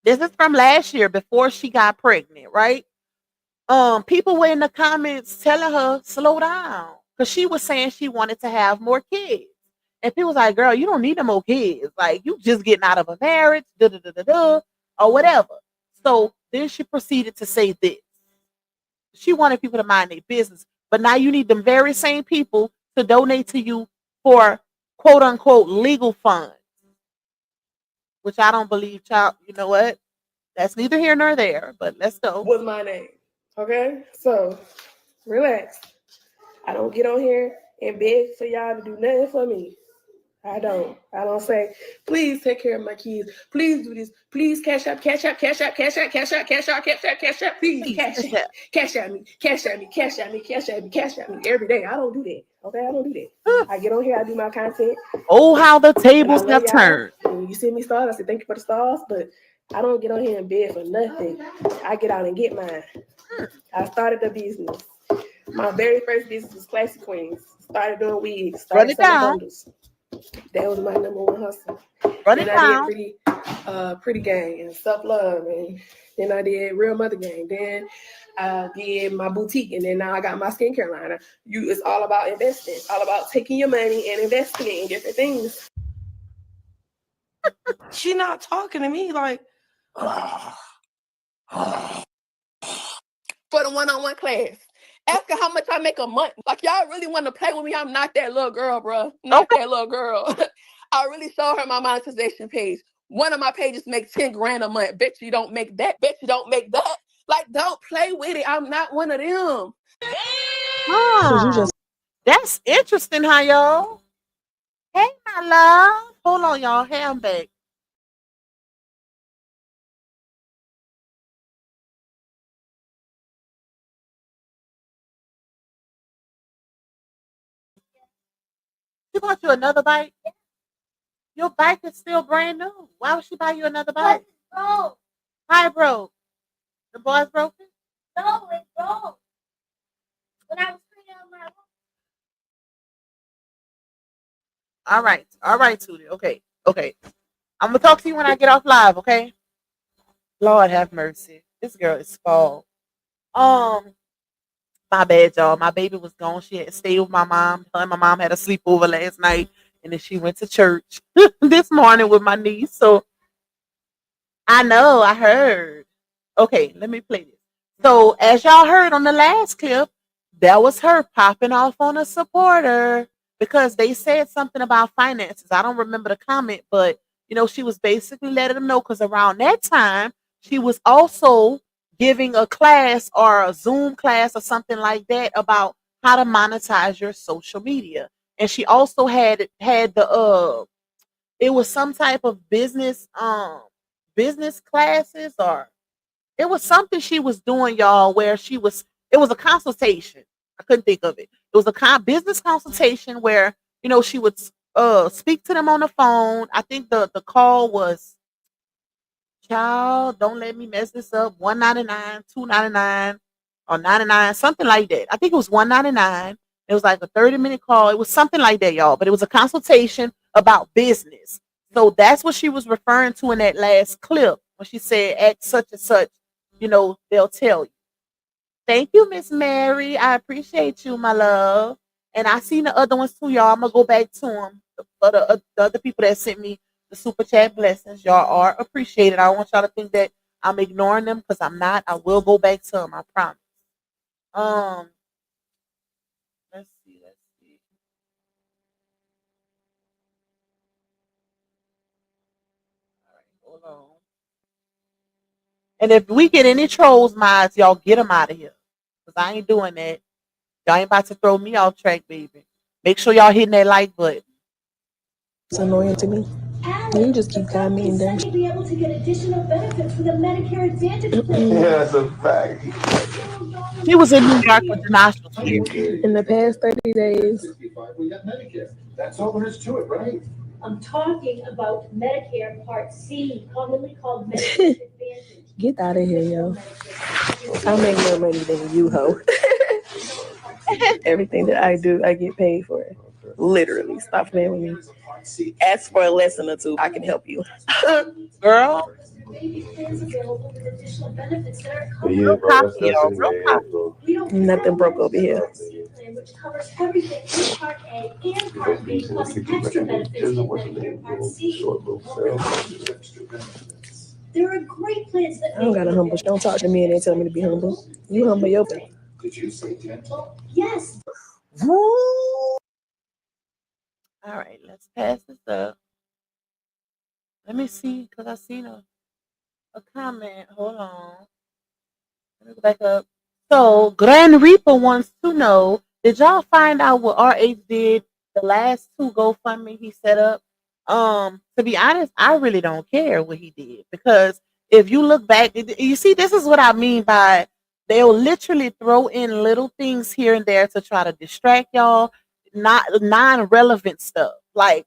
this is from last year before she got pregnant, right? People were in the comments telling her slow down because she was saying she wanted to have more kids, and people was like, "Girl, you don't need no more kids. Like you just getting out of a marriage, da da da da da, or whatever." So then she proceeded to say this: she wanted people to mind their business, but now you need them very same people to donate to you for quote unquote legal funds, which I don't believe, child. You know what? That's neither here nor there, but let's go. Was my name. Okay? So relax. I don't get on here and beg for y'all to do nothing for me. I don't. I don't say, please take care of my kids. Please do this. Please cash up, cash up, cash up, cash up, cash up, cash up, cash up, cash up. Please cash up, cash at me, cash at me, cash at me, cash at me, cash at me every day. I don't do that. Okay, I don't do that. I get on here, I do my content. Oh, how the tables have turned. When you see me stars, I say thank you for the stars, but I don't get on here and beg for nothing. I get out and get mine. I started a business. My very first business was Classy Queens. Started doing wigs. Run Started it selling down. bundles. That was my number one hustle. Run then it I down. did Pretty Gang and Self Love, and then I did Real Mother Gang. Then I did my boutique, and then now I got my skincare line. It's all about investing. It's all about taking your money and investing it in different things. She not talking to me like for the one-on-one class. Ask her how much I make a month. Like, y'all really want to play with me? I'm not that little girl, bro. Not that little girl. I really showed her my monetization page. One of my pages makes 10 grand a month. Bet you don't make that. Bet you don't make that. Like, don't play with it. I'm not one of them. That's interesting, huh, y'all? Hey, my love. Hold on, y'all. Hey, I'm back. She bought you another bike? Your bike is still brand new. Why would she buy you another bike? How it broke? The boys broke it? No, it broke. When I was cleaning up my room. All right, Tootie. Okay. I'm gonna talk to you when I get off live, okay? Lord have mercy. This girl is spoiled. Um, my bad, y'all. My baby was gone. She had stayed with my mom. Her and my mom had a sleepover last night, and then she went to church this morning with my niece. So I know, I heard. Okay, let me play this. So as y'all heard on the last clip, that was her popping off on a supporter because they said something about finances. I don't remember the comment, but she was basically letting them know because around that time she was also giving a class or a Zoom class or something like that about how to monetize your social media. And she also had the it was some type of business classes, or it was something she was doing, y'all, where it was a consultation. I couldn't think of it. It was a business consultation where she would speak to them on the phone. I think the call was, child, don't let me mess this up, 199, 299, or 99, something like that. I think it was 199. It was like a 30-minute call. It was something like that, y'all, but it was a consultation about business. So that's what she was referring to in that last clip when she said at such and such, they'll tell you. Thank you, Miss Mary. I appreciate you, my love. And I seen the other ones too, y'all. I'm gonna go back to them. For the other people that sent me the super chat blessings, y'all are appreciated. I don't want y'all to think that I'm ignoring them because I'm not. I will go back to them. I promise. Um, let's see. And if we get any trolls minds, y'all get them out of here. Because I ain't doing that. Y'all ain't about to throw me off track, baby. Make sure y'all hitting that like button. It's annoying to me. You just keep commenting them. Be able to get additional benefits for the Medicare Advantage plan. Yeah, that's a fact. He was in New York with the nostrils here. In the past 30 days. We got Medicare. That's all there is to it, right? I'm talking about Medicare Part C, commonly called Medicare Advantage. Get out of here, yo. I make more money than you, ho. Everything that I do, I get paid for it. Literally. Stop playing with me. Ask for a lesson or two. I can help you. Girl. Yeah, bro, that's Real insane, copy. bro. Nothing broke over here. Which covers everything in Part A and Part B, plus extra benefits in Medicare Part C. There are great plans that I don't got a humble. Don't talk to me and they tell me to be humble. You humble your pay. Did you say gentle? Yes. All right, let's pass this up. Let me see, because I seen a comment. Hold on. Let me go back up. So, Grand Reaper wants to know, did y'all find out what RH did the last 2 GoFundMe he set up? To be honest, I really don't care what he did, because if you look back, you see, this is what I mean by they'll literally throw in little things here and there to try to distract y'all, not non-relevant stuff. Like,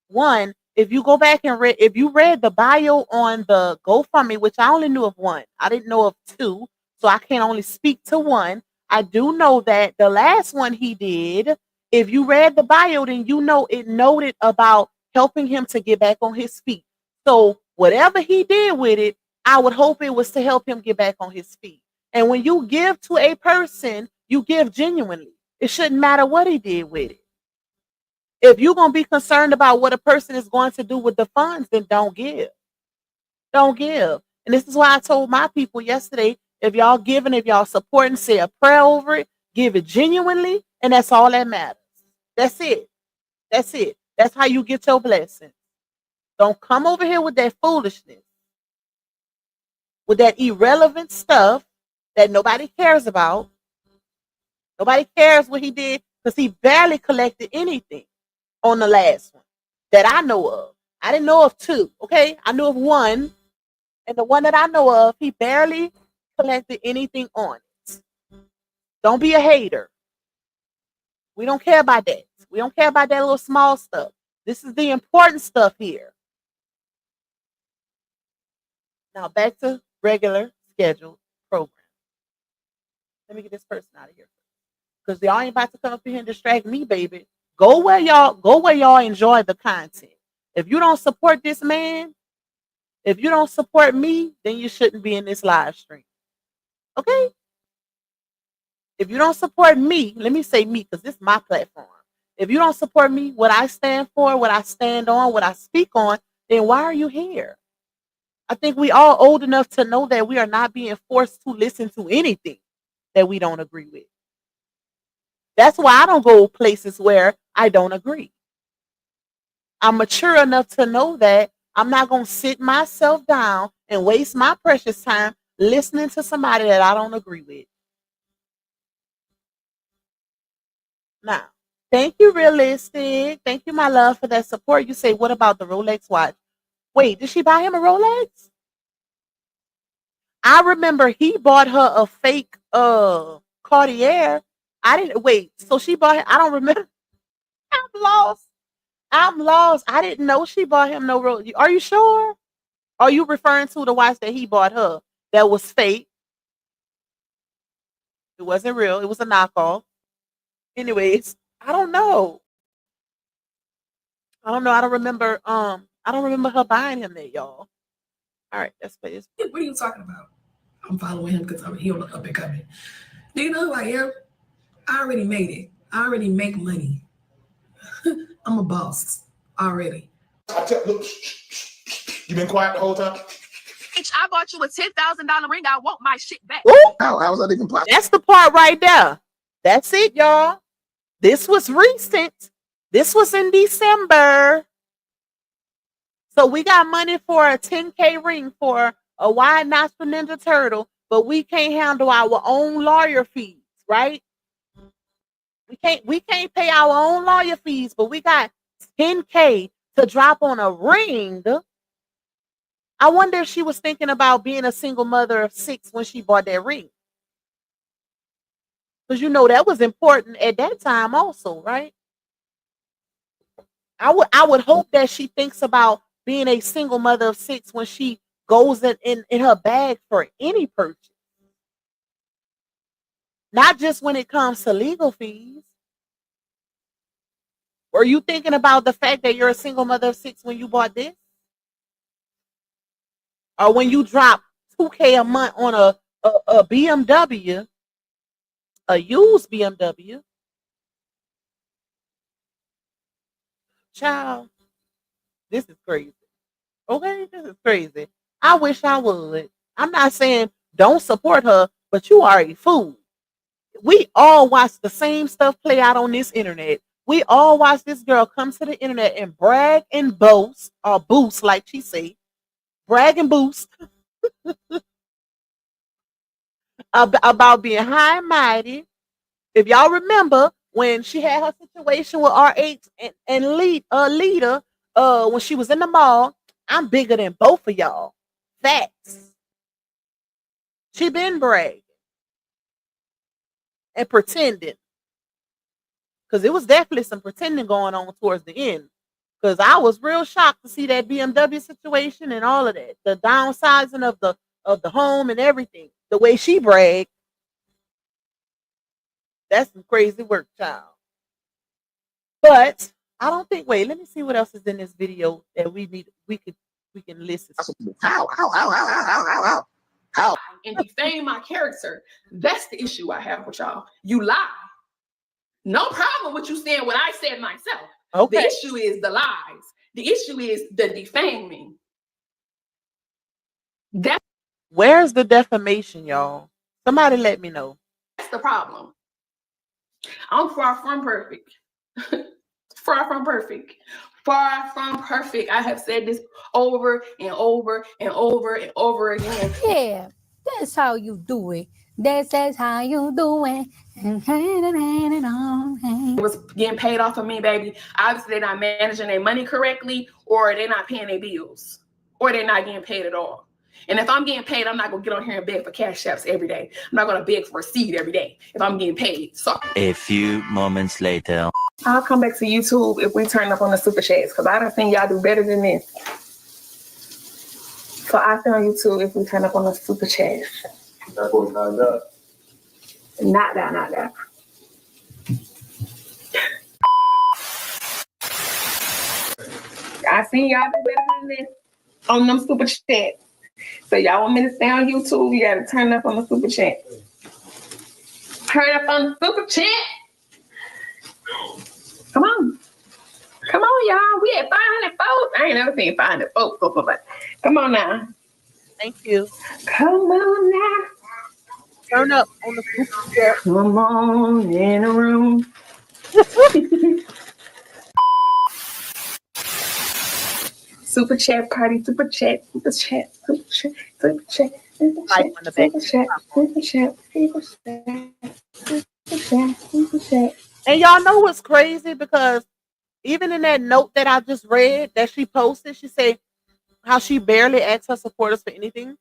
one, if you go back and if you read the bio on the GoFundMe, which I only knew of one, I didn't know of 2, so I can only speak to one. I do know that the last one he did, if you read the bio, then you know it noted about helping him to get back on his feet. So whatever he did with it, I would hope it was to help him get back on his feet. And when you give to a person, you give genuinely. It shouldn't matter what he did with it. If you're going to be concerned about what a person is going to do with the funds, then don't give. Don't give. And this is why I told my people yesterday, if y'all giving, if y'all supporting, say a prayer over it, give it genuinely, and that's all that matters. That's it. That's it. That's how you get your blessing. Don't come over here with that foolishness, with that irrelevant stuff that nobody cares about. Nobody cares what he did, because he barely collected anything on the last one that I know of. I didn't know of 2, okay? I knew of 1, and the one that I know of, he barely collected anything on it. Don't be a hater. We don't care about that. We don't care about that little small stuff. This is the important stuff here. Now back to regular scheduled program. Let me get this person out of here, because y'all ain't about to come up here and distract me, baby. Go where y'all enjoy the content. If you don't support this man, if you don't support me, then you shouldn't be in this live stream. Okay? If you don't support me, let me say me, because this is my platform. If you don't support me, what I stand for, what I stand on, what I speak on, then why are you here? I think we all old enough to know that we are not being forced to listen to anything that we don't agree with. That's why I don't go places where I don't agree. I'm mature enough to know that I'm not going to sit myself down and waste my precious time listening to somebody that I don't agree with. Now, thank you, Realistic. Thank you, my love, for that support. You say, what about the Rolex watch? Wait, did she buy him a Rolex? I remember he bought her a fake Cartier. I didn't wait. So she bought him. I don't remember. I'm lost. I didn't know she bought him no Rolex. Are you sure? Are you referring to the watch that he bought her that was fake? It wasn't real. It was a knockoff. Anyways, I don't know. I don't remember. I don't remember her buying him that, y'all. All right, let's play this. What are you talking about? I'm following him because he on the up and coming. Do you know who I am? I already made it. I already make money. I'm a boss already. Look, you been quiet the whole time? Bitch, I bought you a $10,000 ring. I want my shit back. Ooh, How is that even possible? that's the part right there. That's it, y'all. This was recent. This was in December. So we got money for a 10K ring for a wide nostril Ninja Turtle, but we can't handle our own lawyer fees, right? We can't pay our own lawyer fees, but we got 10K to drop on a ring. I wonder if she was thinking about being a single mother of 6 when she bought that ring. Because that was important at that time also, right? I would hope that she thinks about being a single mother of 6 when she goes in her bag for any purchase. Not just when it comes to legal fees. Were you thinking about the fact that you're a single mother of 6 when you bought this? Or when you drop 2K a month on a BMW, a used BMW? Child, this is crazy. Okay, this is crazy. I wish I would. I'm not saying don't support her, but you are a fool. We all watch the same stuff play out on this internet. We all watch this girl come to the internet and brag and boast, or boost, like she say, brag and boost about being high and mighty. If y'all remember when she had her situation with RH and Leader, when she was in the mall, I'm bigger than both of y'all. Facts. She been bragging and pretending. Because it was definitely some pretending going on towards the end. Because I was real shocked to see that BMW situation and all of that. The downsizing of the home and everything. The way she bragged. That's some crazy work, child. But I don't think. Wait, let me see what else is in this video that we can listen to. How? And defame my character. That's the issue I have with y'all. You lie. No problem with you saying what I said myself. Okay. The issue is the lies. The issue is the defaming. Where's the defamation, y'all? Somebody let me know. That's the problem. I'm far from perfect. Far from perfect. Far from perfect. I have said this over and over and over and over again. Yeah, that's how you do it. That's how you do it. It was getting paid off of me, baby. Obviously, they're not managing their money correctly, or they're not paying their bills, or they're not getting paid at all. And if I'm getting paid, I'm not going to get on here and beg for cash apps every day. I'm not going to beg for a seed every day if I'm getting paid. So a few moments later, I'll come back to YouTube if we turn up on the super chats, because I don't think y'all do better than this. So I'll stay on YouTube if we turn up on the super chats. That's what we found out. Not that. I seen y'all do better than this on them super chats. So y'all want me to stay on YouTube? You gotta turn up on the super chat. Turn up on the super chat. Come on, y'all. We at 500 folks. I ain't never seen 500 folks. Come on now. Thank you. Come on now. Turn up on the super chat. Come on in the room. Super chat party, super chat. And y'all know what's crazy? Because even in that note that I just read that she posted, she said how she barely asks her supporters for anything.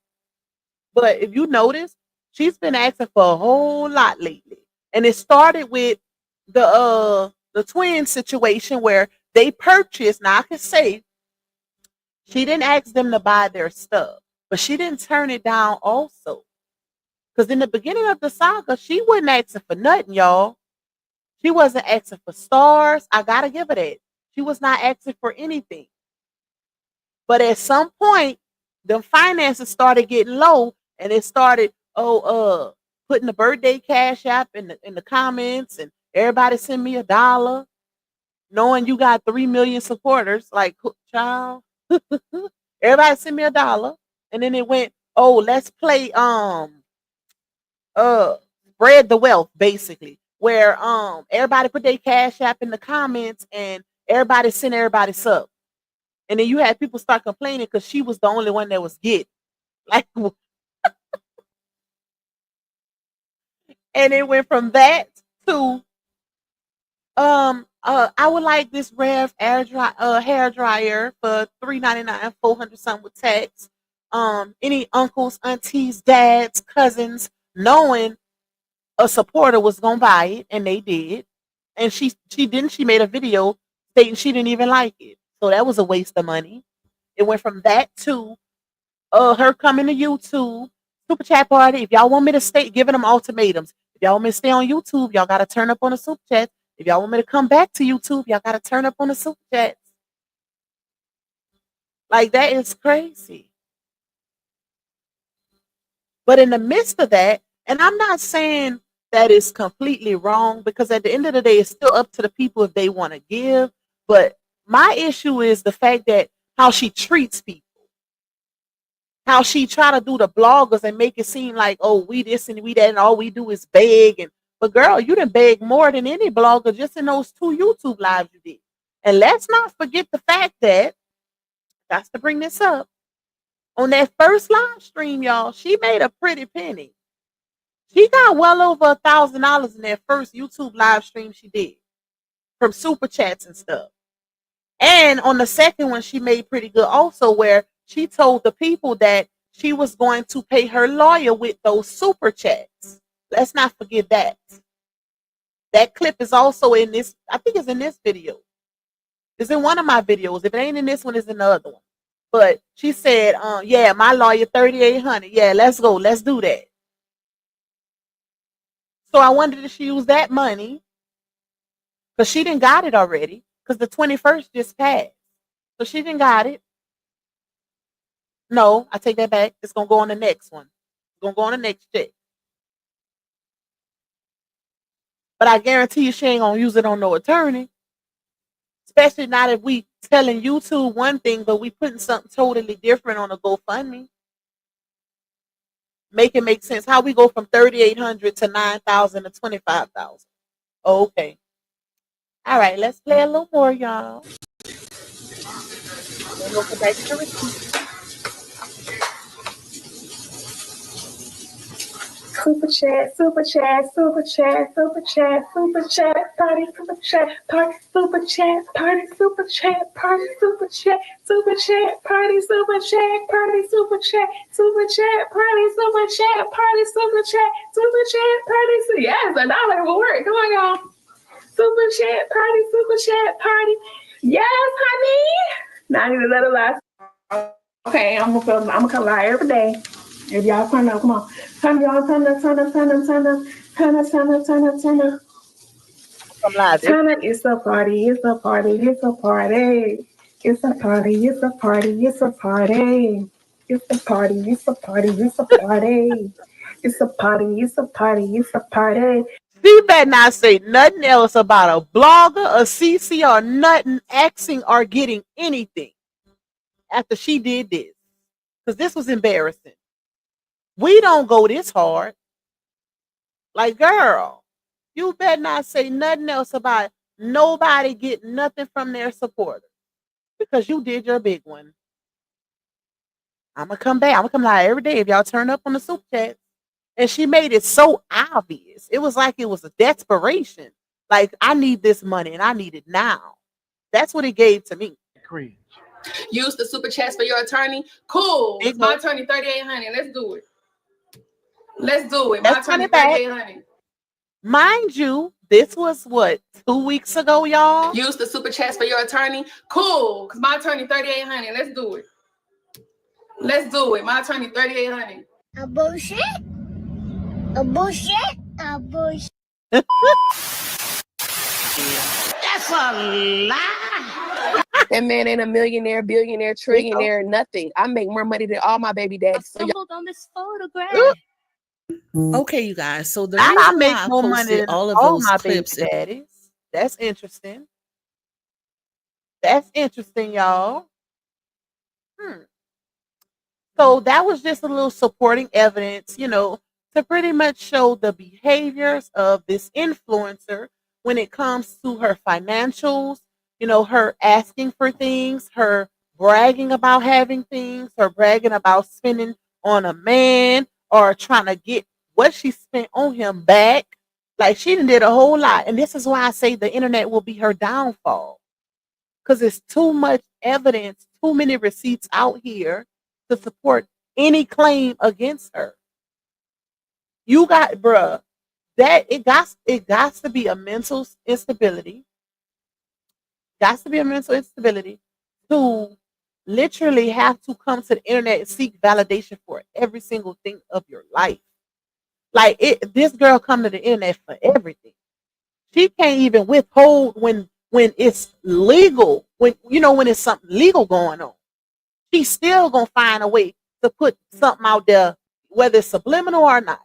But if you notice, she's been asking for a whole lot lately. And it started with the twin situation where they purchased. Now I can say she didn't ask them to buy their stuff, but she didn't turn it down also. Because in the beginning of the saga, she wasn't asking for nothing, y'all. She wasn't asking for stars. I gotta give her that. She was not asking for anything. But at some point, the finances started getting low, and it started putting the birthday cash app in the comments, and everybody send me $1, knowing you got 3 million supporters. Like, child, everybody send me $1, and then it went, oh, let's play spread the wealth, basically, where everybody put their cash app in the comments and everybody sent everybody sub. And then you had people start complaining because she was the only one that was getting. Like, and it went from that to I would like this Rev hair dryer for $3.99, 400 something with tax. Any uncles, aunties, dads, cousins, knowing a supporter was gonna buy it, and they did. And she made a video stating she didn't even like it. So that was a waste of money. It went from that to her coming to YouTube, super chat party. If y'all want me to stay, giving them ultimatums. If y'all want me to stay on YouTube, y'all gotta turn up on the super chat. If y'all want me to come back to YouTube, y'all gotta turn up on the super chats. Like, that is crazy. But in the midst of that, and I'm not saying that is completely wrong, because at the end of the day, it's still up to the people if they want to give. But my issue is the fact that how she treats people, how she try to do the bloggers and make it seem like, oh, we this and we that, and all we do is beg. And but girl, you done beg more than any blogger just in those 2 YouTube lives you did. And let's not forget the fact that, that's to bring this up, on that first live stream, y'all, she made a pretty penny. She got well over $1,000 in that first YouTube live stream she did from super chats and stuff. And on the second one, she made pretty good also, where she told the people that she was going to pay her lawyer with those super chats. Let's not forget that. That clip is also in this, I think it's in this video. It's in one of my videos. If it ain't in this one, it's in the other one. But she said, yeah, my lawyer, $3,800. Yeah, let's go. Let's do that. So I wondered if she used that money, because she didn't got it already, because the 21st just passed. So she didn't got it. No, I take that back. It's going to go on the next one. It's going to go on the next check. But I guarantee you she ain't going to use it on no attorney. Especially not if we telling YouTube one thing, but we putting something totally different on a GoFundMe. Make it make sense. How we go from 3,800 to 9,000 to 25,000. Okay. All right, let's play a little more, y'all. Then we'll go back to the receipt. Super chat, super chat, super chat, super chat, super chat, party, super chat, party, super chat, party, super chat, party, super chat, super chat, party, super chat, party, super chat, super chat, party, super chat, party, super chat, super chat, party, super. Yes, $1 will work. Come on, y'all. Super chat, party, super chat, party. Yes, honey. Now I need another last. Okay, I'm gonna come live every day. If y'all turn up, come on. Turn up, turn up, turn up, turn up, turn up, turn up, turn up, turn up, turn up. Come live. Turn up, it's a party, it's a party, it's a party. It's a party, it's a party, it's a party. It's a party, it's a party, it's a party. It's a party, it's a party, it's a party. She better not say nothing else about a blogger, a CC, or nothing asking or getting anything after she did this. Because this was embarrassing. We don't go this hard. Like, girl, you better not say nothing else about nobody getting nothing from their supporters, because you did your big one. I'm going to come back. I'm going to come live every day if y'all turn up on the super chat. And she made it so obvious. It was like it was a desperation. Like, I need this money and I need it now. That's what it gave to me. Cringe. Use the super chats for your attorney. Cool. It's my attorney, $3,800. Let's do it. Let's do it. My attorney, $3,800. Mind you, this was what, 2 weeks ago, y'all? Use the super chats for your attorney. Cool. Because my attorney, $3,800. Let's do it. Let's do it. My attorney, $3,800. A bullshit? A bullshit? A bullshit. That's a lie. That man ain't a millionaire, billionaire, trillionaire, nothing. I make more money than all my baby daddies. I stumbled on this photograph. Okay, you guys. So the I reason make why I more money posted than all of all those my clips. baby daddies. That's interesting. That's interesting, y'all. So that was just a little supporting evidence, to pretty much show the behaviors of this influencer when it comes to her financials, her asking for things, her bragging about having things, her bragging about spending on a man or trying to get what she spent on him back. Like she done did a whole lot. And this is why I say the internet will be her downfall. Because it's too much evidence, too many receipts out here to support any claim against her. You got, bruh, that it got to be a mental instability. Got to be a mental instability to literally have to come to the internet and seek validation for every single thing of your life. Like this girl come to the internet for everything. She can't even withhold when it's legal. When it's something legal going on, she's still gonna find a way to put something out there, whether it's subliminal or not.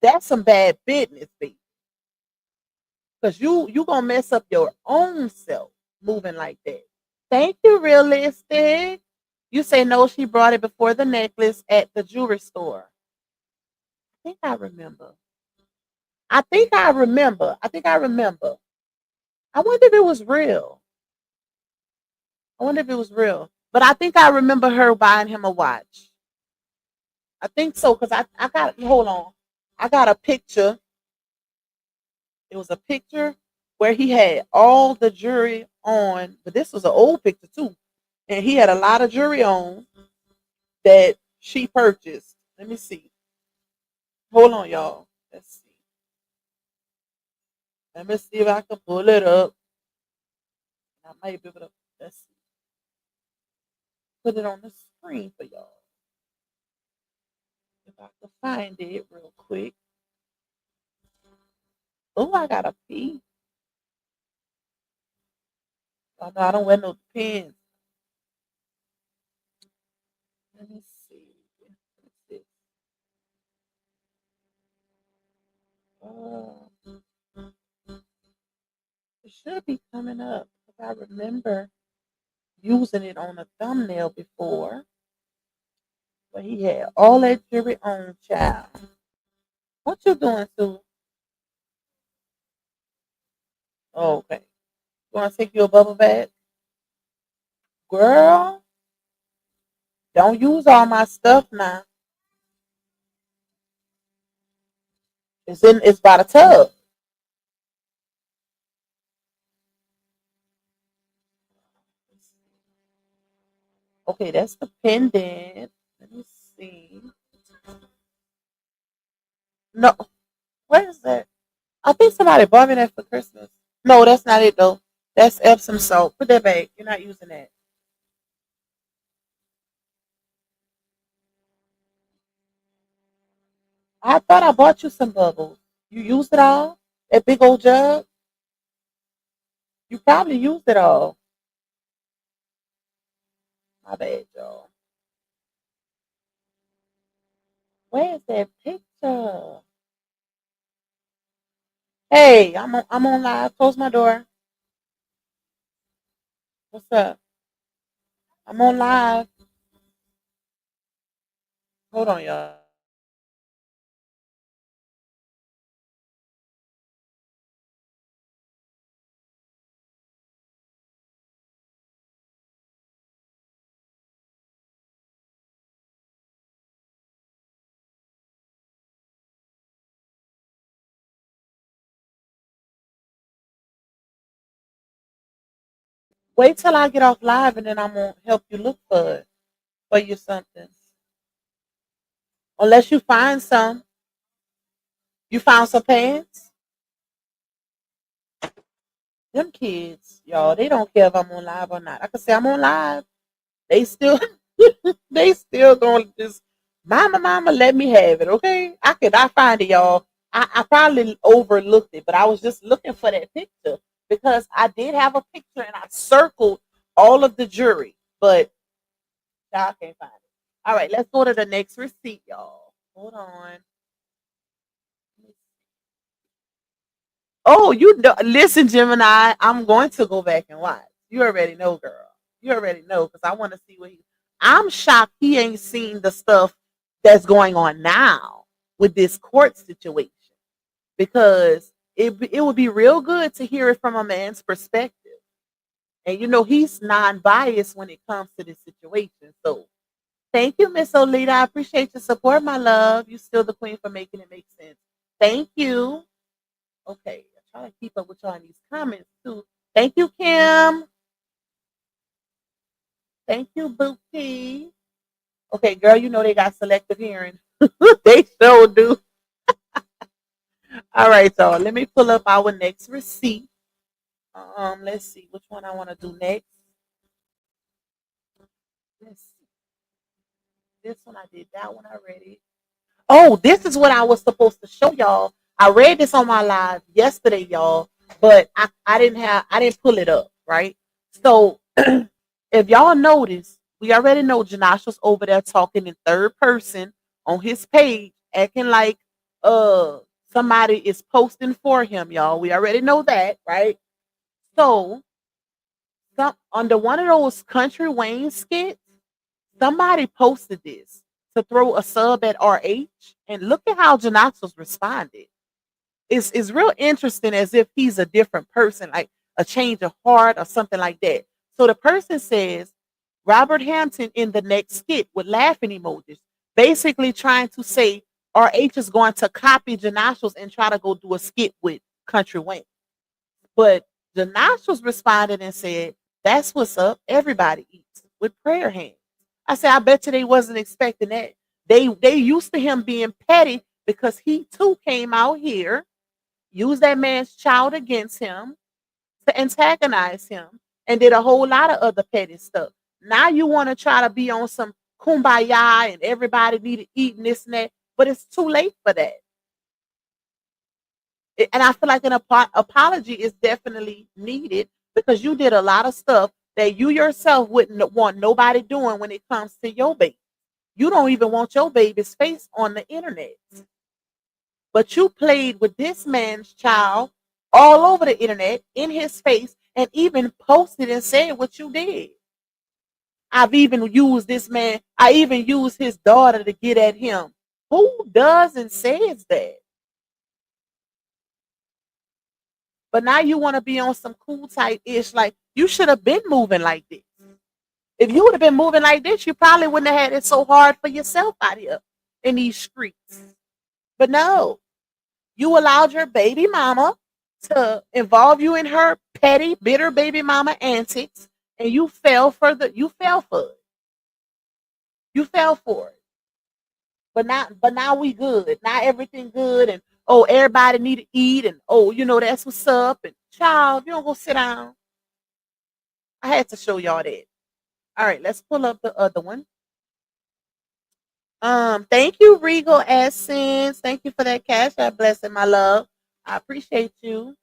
That's some bad business, baby. Because you gonna mess up your own self moving like that. Thank you, realistic. You say no, she brought it before the necklace at the jewelry store. I think I remember. I think I remember. I wonder if it was real. I wonder if it was real. But I think I remember her buying him a watch. I think so, because I got, hold on. I got a picture. It was a picture where he had all the jewelry on, but this was an old picture too. And he had a lot of jewelry on that she purchased. Let me see. Hold on, y'all. Let's see. Let me see if I can pull it up. I might be able to, let's see, put it on the screen for y'all. If I can find it real quick. Oh, I got a pee. Oh, no, I don't wear no pins. Let me see. What's this? Oh, it should be coming up. If I remember using it on a thumbnail before. But he had all that jewelry on, child. What you doing, Sue? Oh, okay. You want to take you a bubble bath? Girl, don't use all my stuff now. It's by the tub. Okay, that's the pendant. Let me see. No, what is that? I think somebody bought me that for Christmas. No, that's not it though. That's Epsom salt. Put that back. You're not using that. I thought I bought you some bubbles. You used it all? That big old jug? You probably used it all. My bad, y'all. Where's that picture? Hey, I'm on live. Close my door. What's up? I'm on live. Hold on, y'all. Wait till I get off live and then I'm gonna help you look for you something. Unless you find some. You found some pants? Them kids, y'all, they don't care if I'm on live or not. I can say I'm on live. They still they still gonna just mama, let me have it, okay? I find it, y'all. I probably overlooked it, but I was just looking for that picture because I did have a picture and I circled all of the jury, but y'all can't find it. All right, let's go to the next receipt, y'all. Hold on. Oh, listen, Gemini. I'm going to go back and watch. You already know, girl. You already know because I want to see what he. I'm shocked he ain't seen the stuff that's going on now with this court situation because it would be real good to hear it from a man's perspective. And he's non-biased when it comes to this situation. So Thank you, Miss Olita. I appreciate your support, my love. You still the queen for making it make sense. Thank you. Okay, I'm trying to keep up with y'all in these comments too. Thank you, Kim. Thank you, Bookie. Okay, girl, you know they got selective hearing. They sure do. All right, y'all. Let me pull up our next receipt. Let's see which one I want to do next. Let's see. This one I did. That one I read it. Oh, this is what I was supposed to show y'all. I read this on my live yesterday, y'all, but I didn't pull it up, right? So if y'all notice, we already know Janosh was over there talking in third person on his page, acting like uh somebody is posting for him, y'all. We already know that, right? So under one of those Country Wayne skits, somebody posted this to throw a sub at RH, and look at how Janaxos responded. It's real interesting, as if he's a different person, like a change of heart or something like that. So the person says Robert Hampton in the next skit with laughing emojis, basically trying to say RH is going to copy Janaxos and try to go do a skit with Country Wayne. But Janaxos responded and said, "That's what's up. Everybody eats with prayer hands." I said, I bet you they wasn't expecting that. They used to him being petty because he too came out here, used that man's child against him to antagonize him, and did a whole lot of other petty stuff. Now you want to try to be on some kumbaya and everybody need to eat and this and that, but it's too late for that. And I feel like an apology is definitely needed, because you did a lot of stuff that you yourself wouldn't want nobody doing when it comes to your baby. You don't even want your baby's face on the internet. But you played with this man's child all over the internet, in his face, and even posted and said what you did. I've even used this man, I even used his daughter to get at him. Who does and says that? But now you want to be on some cool type ish. Like, you should have been moving like this. If you would have been moving like this, you probably wouldn't have had it so hard for yourself out here in these streets. But no, you allowed your baby mama to involve you in her petty, bitter baby mama antics, and you fell for it. You fell for it. But now we good. Now everything good, and oh, everybody need to eat, and oh, that's what's up. And child, you don't go sit down. I had to show y'all that. All right, let's pull up the other one. Thank you, Regal Essence. Thank you for that cash app blessing, my love. I appreciate you.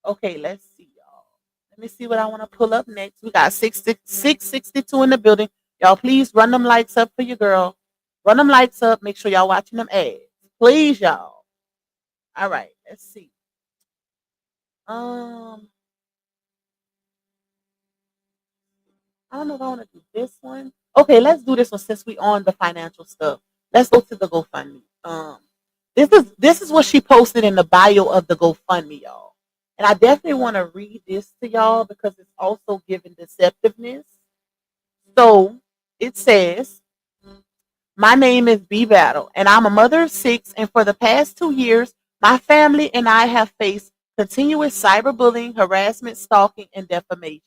Okay, let's see, y'all. Let me see what I want to pull up next. We got 662 in the building. Y'all, please run them likes up for your girl. Run them likes up. Make sure y'all watching them ads. Please, y'all. All right, let's see. I don't know if I want to do this one. Okay, let's do this one since we on the financial stuff. Let's go to the GoFundMe. This is what she posted in the bio of the GoFundMe, y'all. And I definitely want to read this to y'all because it's also giving deceptiveness. So it says, "My name is B Battle, and I'm a mother of 6. And for the past 2 years, my family and I have faced continuous cyberbullying, harassment, stalking, and defamation.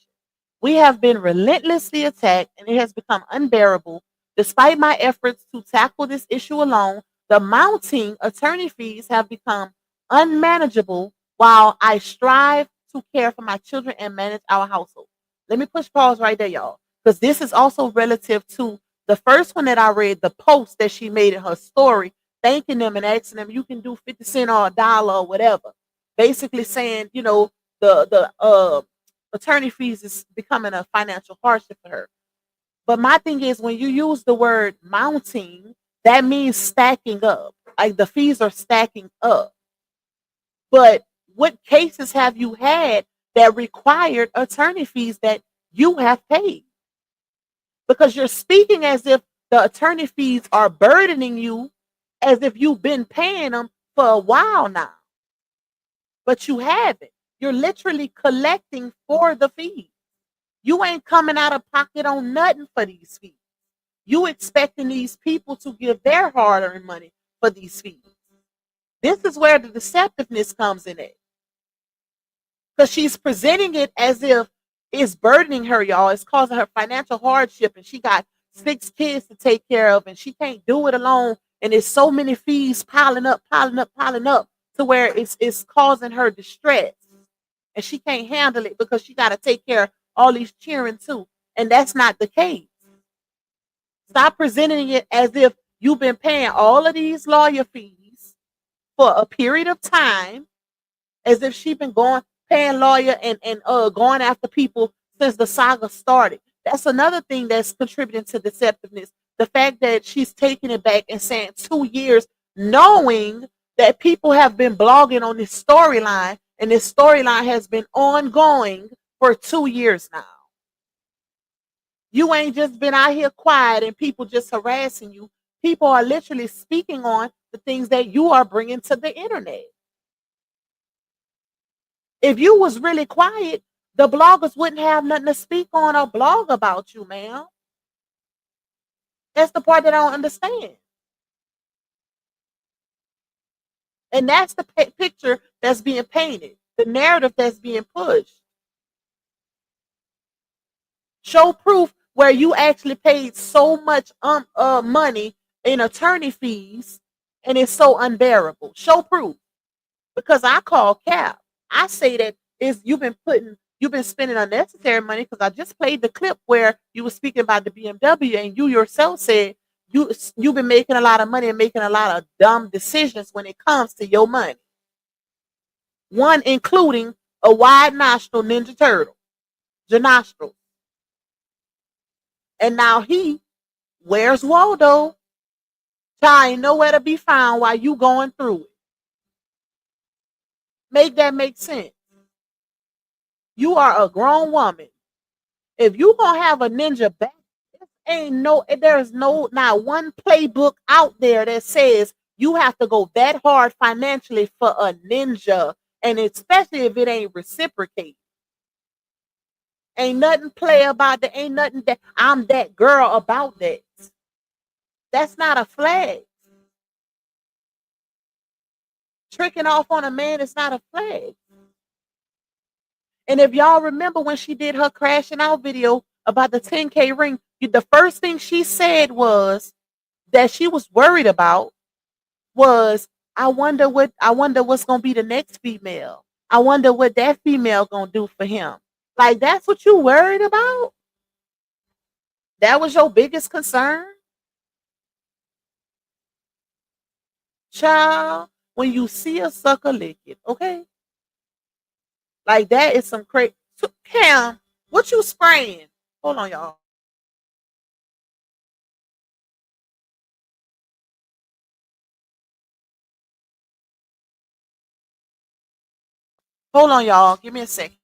We have been relentlessly attacked, and it has become unbearable. Despite my efforts to tackle this issue alone, the mounting attorney fees have become unmanageable while I strive to care for my children and manage our household." Let me push pause right there, y'all, because this is also relative to the first one that I read, the post that she made in her story, thanking them and asking them, you can do 50 cents or a dollar or whatever. Basically saying, the attorney fees is becoming a financial hardship for her. But my thing is, when you use the word mounting, that means stacking up. Like, the fees are stacking up. But what cases have you had that required attorney fees that you have paid? Because you're speaking as if the attorney fees are burdening you, as if you've been paying them for a while now. But you haven't. You're literally collecting for the fees. You ain't coming out of pocket on nothing for these fees. You expecting these people to give their hard-earned money for these fees. This is where the deceptiveness comes in it. Because she's presenting it as if it's burdening her, y'all. It's causing her financial hardship, and she got 6 kids to take care of, and she can't do it alone. And there's so many fees piling up, to where it's causing her distress. And she can't handle it because she got to take care of all these children too. And that's not the case. Stop presenting it as if you've been paying all of these lawyer fees for a period of time, as if she's been paying lawyer and going after people since the saga started. That's another thing that's contributing to deceptiveness. The fact that she's taking it back and saying 2 years, knowing that people have been blogging on this storyline, and this storyline has been ongoing for 2 years now. You ain't just been out here quiet and people just harassing you. People are literally speaking on the things that you are bringing to the internet. If you was really quiet, the bloggers wouldn't have nothing to speak on or blog about you, ma'am. That's the part that I don't understand. And that's the picture that's being painted, the narrative that's being pushed. Show proof where you actually paid so much money in attorney fees and it's so unbearable. Show proof. Because I call cap. I say that is you've been spending unnecessary money, because I just played the clip where you were speaking about the BMW and you yourself said you've been making a lot of money and making a lot of dumb decisions when it comes to your money. One including a wide nostril Ninja Turtle, nostril. And now where's Waldo? Child ain't nowhere to be found while you going through it. Make that make sense. You are a grown woman. If you gonna have a ninja back, there's not one playbook out there that says you have to go that hard financially for a ninja, and especially if it ain't reciprocated. Ain't nothing play about that. Ain't nothing that I'm that girl about that. That's not a flag. Tricking off on a man is not a flag. And if y'all remember when she did her crashing out video about the 10K ring, the first thing she said was that she was worried about was, I wonder what's gonna be the next female. I wonder what that female gonna do for him. Like, that's what you worried about? That was your biggest concern? Child, when you see a sucker, lick it, okay? Like, that is some crazy. Cam, what you spraying? Hold on, y'all. Hold on, y'all. Give me a second.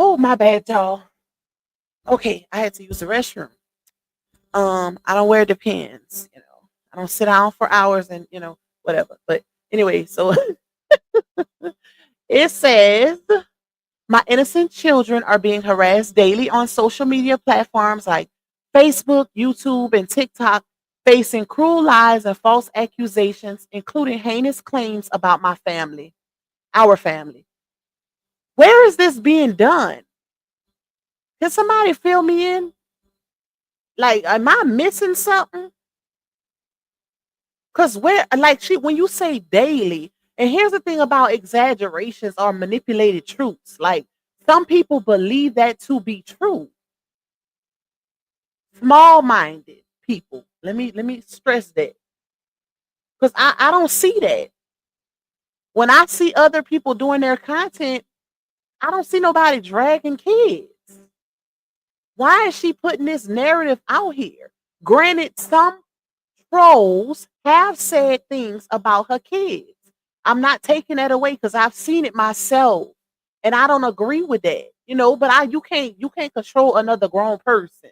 Oh, my bad, y'all. Okay, I had to use the restroom. I don't wear Depends, I don't sit down for hours and whatever. But anyway, so it says my innocent children are being harassed daily on social media platforms like Facebook, YouTube, and TikTok, facing cruel lies and false accusations, including heinous claims about my family, our family. Where is this being done? Can somebody fill me in? Like, am I missing something? Because when you say daily, and here's the thing about exaggerations or manipulated truths, like some people believe that to be true. Small-minded people. Let me stress that. Because I don't see that. When I see other people doing their content, I don't see nobody dragging kids. Why is she putting this narrative out here? Granted, some trolls have said things about her kids. I'm not taking that away because I've seen it myself, and I don't agree with that. But you can't control another grown person.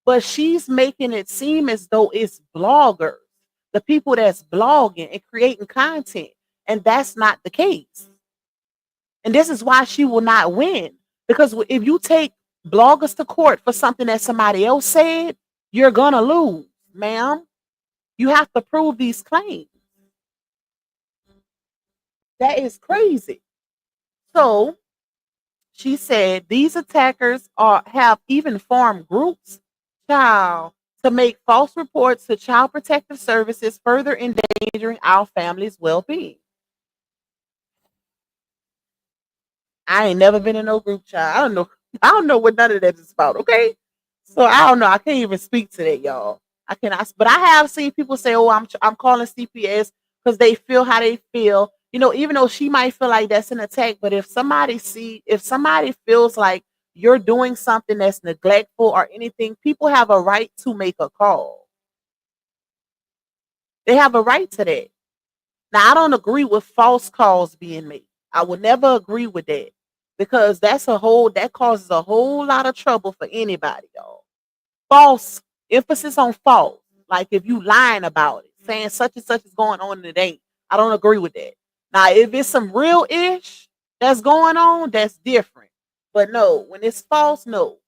But she's making it seem as though it's bloggers, the people that's blogging and creating content, and that's not the case. And this is why she will not win, because if you take bloggers to court for something that somebody else said, you're gonna lose, ma'am. You have to prove these claims. That is crazy. So she said these attackers have even formed groups, child, to make false reports to Child Protective Services, further endangering our family's well-being. I ain't never been in no group chat. I don't know. I don't know what none of that is about. Okay, so I don't know. I can't even speak to that, y'all. I cannot. But I have seen people say, "Oh, I'm calling CPS because they feel how they feel." Even though she might feel like that's an attack, but if somebody feels like you're doing something that's neglectful or anything, people have a right to make a call. They have a right to that. Now, I don't agree with false calls being made. I would never agree with that because that causes a whole lot of trouble for anybody, y'all. False, emphasis on false. Like if you lying about it, saying such and such is going on and it ain't. I don't agree with that. Now, if it's some real ish that's going on, that's different. But no, when it's false, no.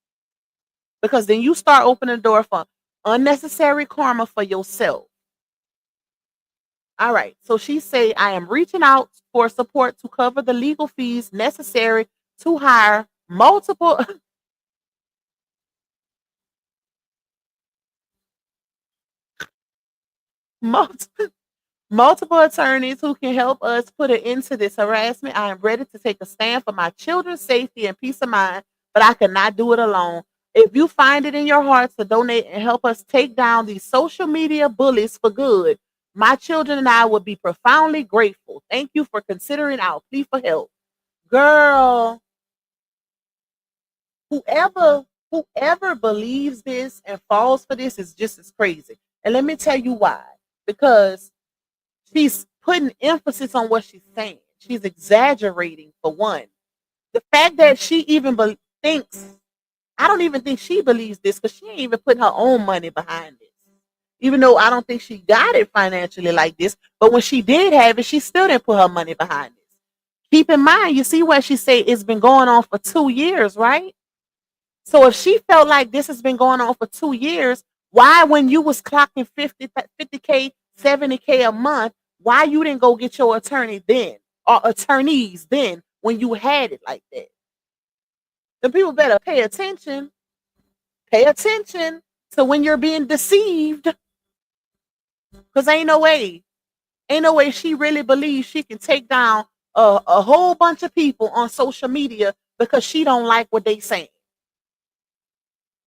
Because then you start opening the door for unnecessary karma for yourself. All right. So she say, I am reaching out for support to cover the legal fees necessary to hire multiple multiple multiple attorneys who can help us put an end to this harassment. I am ready to take a stand for my children's safety and peace of mind, but I cannot do it alone. If you find it in your heart to donate and help us take down these social media bullies for good, my children and I would be profoundly grateful. Thank you for considering our plea for help. Girl, whoever believes this and falls for this is just as crazy. And let me tell you why. Because she's putting emphasis on what she's saying. She's exaggerating, for one. The fact that she even thinks, I don't even think she believes this because she ain't even putting her own money behind this. Even though I don't think she got it financially like this, but when she did have it, she still didn't put her money behind this. Keep in mind, you see what she said, it's been going on for 2 years, right? So if she felt like this has been going on for 2 years, why when you was clocking 50K, 70K a month, why you didn't go get your attorney then or attorneys then when you had it like that? The people better pay attention. Pay attention to when you're being deceived. Because ain't no way she really believes she can take down a whole bunch of people on social media because she don't like what they saying.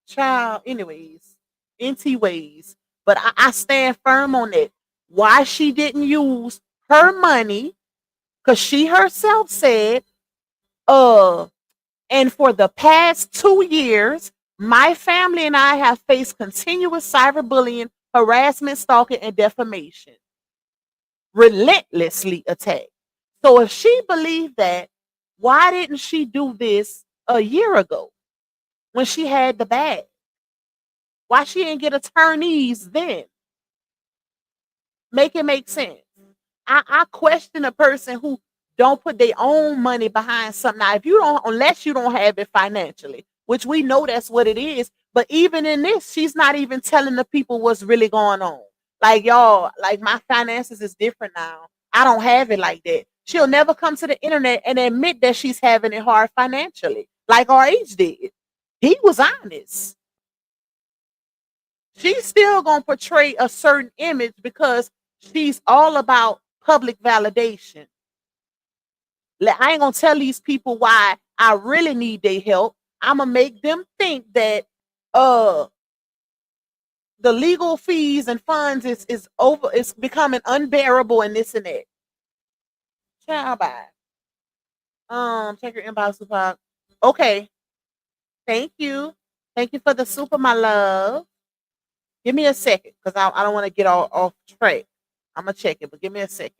Child, anyways, NT ways. But I stand firm on it. Why she didn't use her money, because she herself said, and for the past 2 years, my family and I have faced continuous cyberbullying, harassment, stalking, and defamation. Relentlessly attacked. So if she believed that, why didn't she do this a year ago when she had the bag? Why she didn't get attorneys then? Make it make sense. I question a person who don't put their own money behind something. Now, if you don't, unless you don't have it financially, which we know that's what it is. But even in this, she's not even telling the people what's really going on. Like, y'all, like, my finances is different now. I don't have it like that. She'll never come to the internet and admit that she's having it hard financially, like RH did. He was honest. She's still gonna portray a certain image because she's all about public validation. I ain't gonna tell these people why I really need their help. I'm gonna make them think that the legal fees and funds is over, it's becoming unbearable and this and that. Child, bye. Check your inbox, Tupac. Okay, thank you. Thank you for the super, my love. Give me a second, because I don't want to get all off track. I'm gonna check it, but give me a second.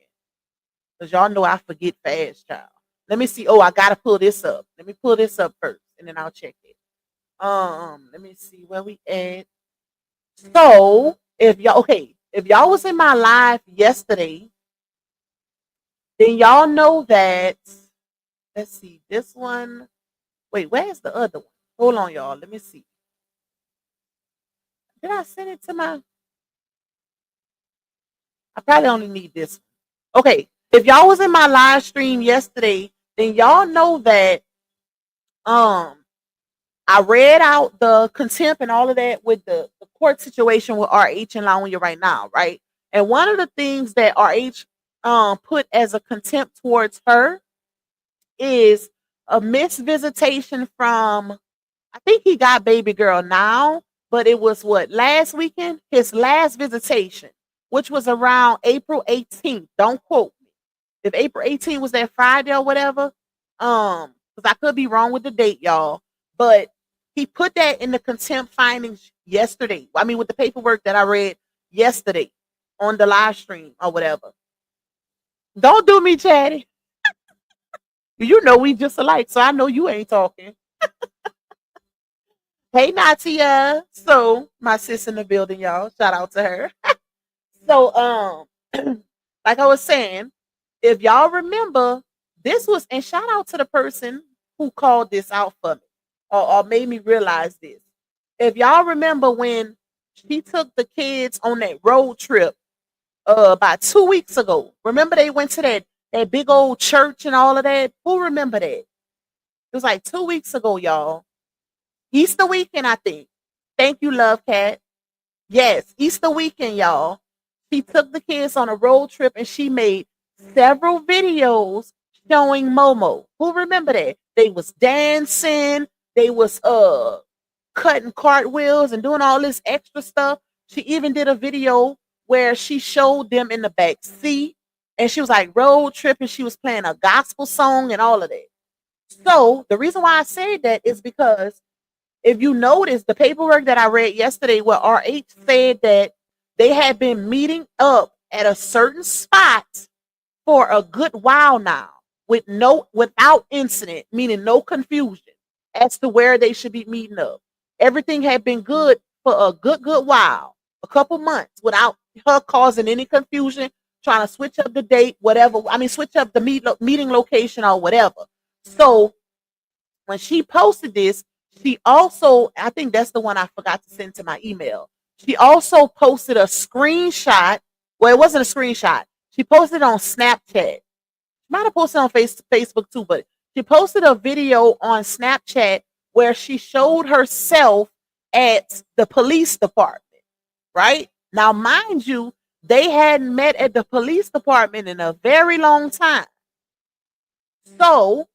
Because y'all know I forget fast, child. Let me see. Oh, I gotta pull this up. Let me pull this up first, and then I'll check it. Let me see where we at. So if y'all was in my live yesterday, then y'all know that. Let's see this one. Wait, where's the other one? Hold on, y'all. Let me see. Did I send it to my? I probably only need this one. Okay, if y'all was in my live stream yesterday, then y'all know that I read out the contempt and all of that with the court situation with RH and Lawanya right now, right? And one of the things that RH put as a contempt towards her is a missed visitation from, I think he got baby girl now, but it was what, last weekend? His last visitation, which was around April 18th. Don't quote me. If April 18th was that Friday or whatever, because I could be wrong with the date, y'all. But he put that in the contempt findings yesterday. I mean, with the paperwork that I read yesterday on the live stream or whatever. Don't do me, Chatty. You know we just alike, so I know you ain't talking. Hey, Natia. So my sis in the building, y'all. Shout out to her. So, like I was saying, if y'all remember, this was, and shout out to the person who called this out for me or made me realize this. If y'all remember when she took the kids on that road trip about 2 weeks ago, remember they went to that big old church and all of that? Who remember that? It was like 2 weeks ago, y'all. Easter weekend, I think. Thank you, Love Cat. Yes, Easter weekend, y'all. She took the kids on a road trip and she made several videos showing Momo. Who remember that? They was dancing, they was cutting cartwheels and doing all this extra stuff. She even did a video where she showed them in the back seat and she was like road tripping. She was playing a gospel song and all of that. So the reason why I said that is because if you notice the paperwork that I read yesterday, where RH said that they had been meeting up at a certain spot for a good while now, without incident, meaning no confusion as to where they should be meeting up. Everything had been good for a good while, a couple months, without her causing any confusion, trying to switch up the date, whatever. I mean, switch up the meeting location or whatever. So when she posted this, she also, I think that's the one I forgot to send to my email. She also posted a screenshot. Well, it wasn't a screenshot. She posted it on Snapchat. She might have posted on Facebook too, but she posted a video on Snapchat where she showed herself at the police department, right? Now, mind you, they hadn't met at the police department in a very long time. So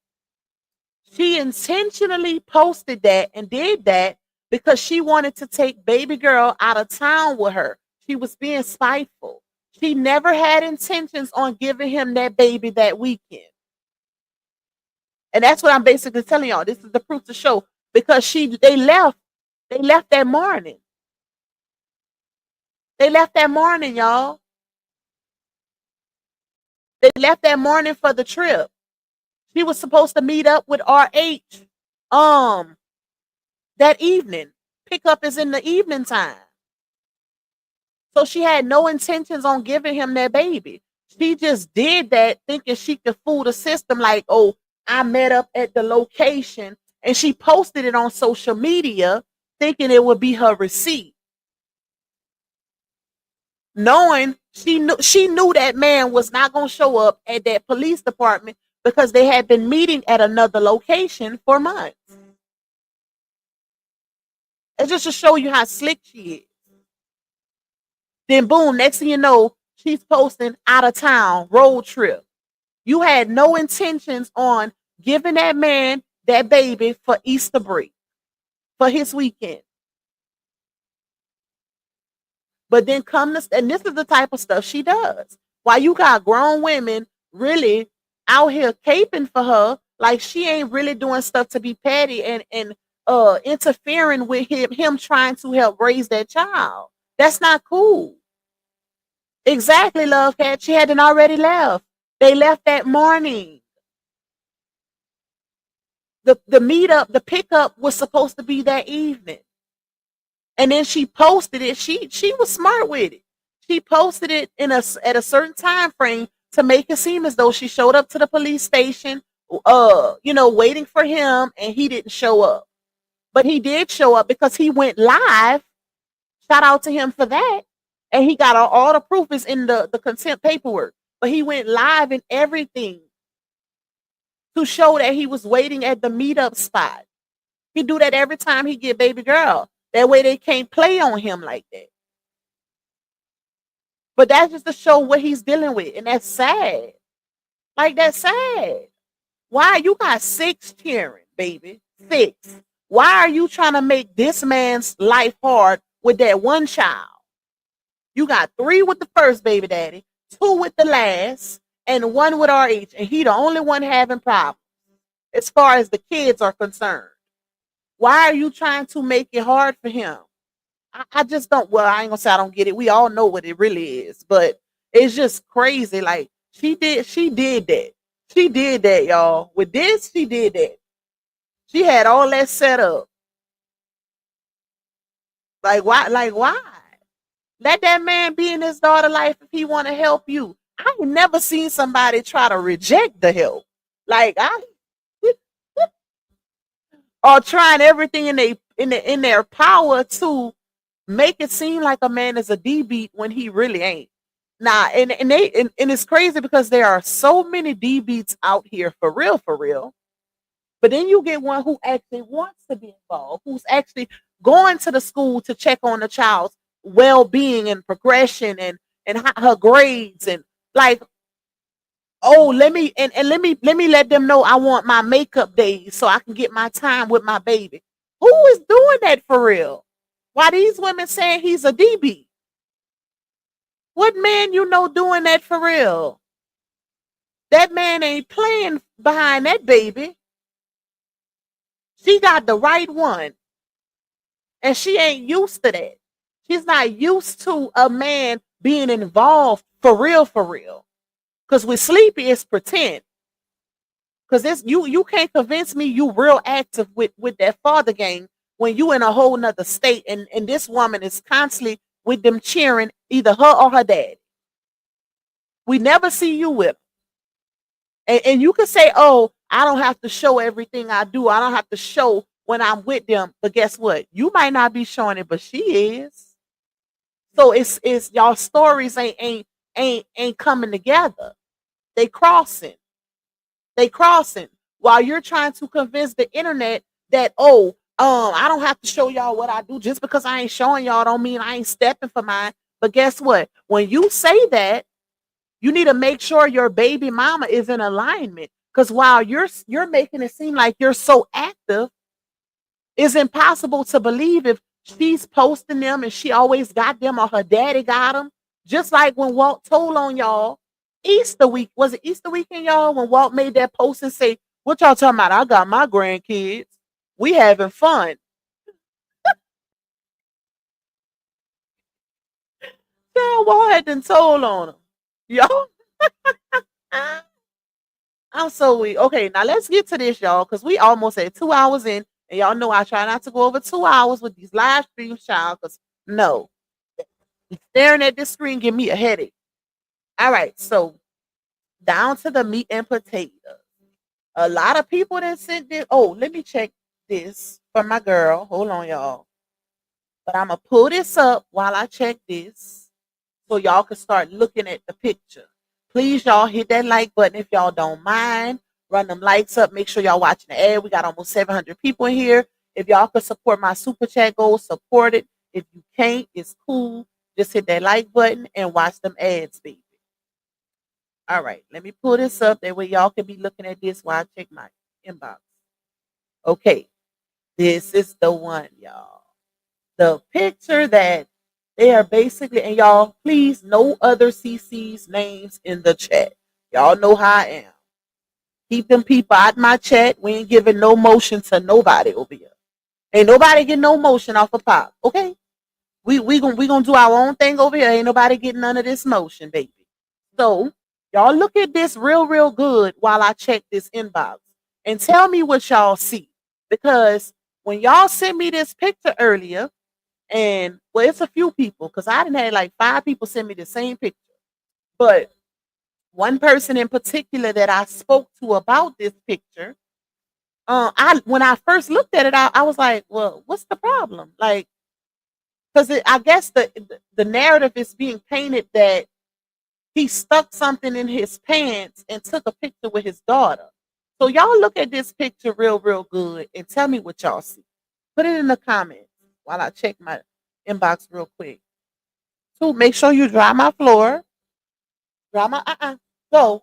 she intentionally posted that and did that because she wanted to take baby girl out of town with her. She was being spiteful. She never had intentions on giving him that baby that weekend. And that's what I'm basically telling y'all. This is the proof to show because they left that morning. They left that morning, y'all. They left that morning for the trip. She was supposed to meet up with RH that evening. Pickup is in the evening time. So she had no intentions on giving him that baby. She just did that thinking she could fool the system like, oh, I met up at the location, and she posted it on social media thinking it would be her receipt. Knowing she knew that man was not going to show up at that police department because they had been meeting at another location for months. It's just to show you how slick she is. Then boom, next thing you know, she's posting out of town road trip. You had no intentions on giving that man that baby for Easter break, for his weekend. But then and this is the type of stuff she does. While you got grown women really out here caping for her, like she ain't really doing stuff to be petty and interfering with him trying to help raise that child. That's not cool. Exactly, Love Cat. She hadn't already left. They left that morning. The meetup, the pickup was supposed to be that evening. And then she posted it. She was smart with it. She posted it at a certain time frame to make it seem as though she showed up to the police station, waiting for him, and he didn't show up. But he did show up because he went live. Shout out to him for that. And he got all the proof is in the consent paperwork. But he went live and everything to show that he was waiting at the meetup spot. He do that every time he get baby girl. That way they can't play on him like that. But that's just to show what he's dealing with. And that's sad. Like, that's sad. Why? You got 6 children, baby. 6. Why are you trying to make this man's life hard with that one child? You got 3 with the first baby daddy, 2 with the last, and 1 with RH. And he the only one having problems as far as the kids are concerned. Why are you trying to make it hard for him? I just don't. Well, I ain't gonna say I don't get it. We all know what it really is, but it's just crazy. Like she did that. She did that, y'all. With this, she did that. She had all that set up. Like why? Like why? Let that man be in his daughter life if he want to help you. I ain't never seen somebody try to reject the help. Like I or trying everything in their power to make it seem like a man is a D-beat when he really ain't. Nah, and it's crazy because there are so many D-beats out here for real. But then you get one who actually wants to be involved, who's actually going to the school to check on the child's well-being and progression and her grades and like, oh, let me let them know I want my makeup days so I can get my time with my baby. Who is doing that for real? Why these women saying he's a DB? What man you know doing that for real? That man ain't playing behind that baby. She got the right one. And she ain't used to that. She's not used to a man being involved for real. Because with Sleepy, it's pretend. Because this you can't convince me you real active with that father gang when you in a whole nother state and this woman is constantly with them cheering either her or her dad. We never see you with them. And you can say, oh, I don't have to show everything I do. I don't have to show when I'm with them. But guess what? You might not be showing it, but she is. So it's y'all stories ain't coming together. They crossing. While you're trying to convince the internet that, oh, I don't have to show y'all what I do. Just because I ain't showing y'all don't mean I ain't stepping for mine. But guess what? When you say that, you need to make sure your baby mama is in alignment. Because while you're making it seem like you're so active, it's impossible to believe if she's posting them and she always got them or her daddy got them. Just like when Walt told on y'all Easter week. Was it Easter weekend, y'all? When Walt made that post and say, what y'all talking about? I got my grandkids. We having fun. Yeah, Walt had done told on them. Y'all. I'm so weak. Okay, now let's get to this, y'all, because we almost at 2 hours in, and y'all know I try not to go over 2 hours with these live streams, child, because no, staring at this screen give me a headache. All right, so down to the meat and potatoes. A lot of people that sent this. Oh, let me check this for my girl. Hold on, y'all. But I'm gonna pull this up while I check this, so y'all can start looking at the picture. Please, y'all, hit that like button if y'all don't mind. Run them likes up. Make sure y'all watching the ad. We got almost 700 people in here. If y'all could support my super chat goal, support it. If you can't, it's cool. Just hit that like button and watch them ads, baby. All right, let me pull this up. That way y'all can be looking at this while I check my inbox. Okay, this is the one, y'all. The picture that they are basically, and y'all, please, no other CC's names in the chat. Y'all know how I am. Keep them people out my chat. We ain't giving no motion to nobody over here. Ain't nobody getting no motion off of Pop. Okay? We gonna do our own thing over here. Ain't nobody getting none of this motion, baby. So y'all look at this real good while I check this inbox and tell me what y'all see. Because when y'all sent me this picture earlier, and well, it's a few people because I didn't have like 5 people send me the same picture. But one person in particular that I spoke to about this picture, I when I first looked at it, I was like, well, what's the problem? Like, because I guess the narrative is being painted that he stuck something in his pants and took a picture with his daughter. So y'all look at this picture real good and tell me what y'all see. Put it in the comments while I check my inbox real quick. So make sure you dry my floor. Dry my go.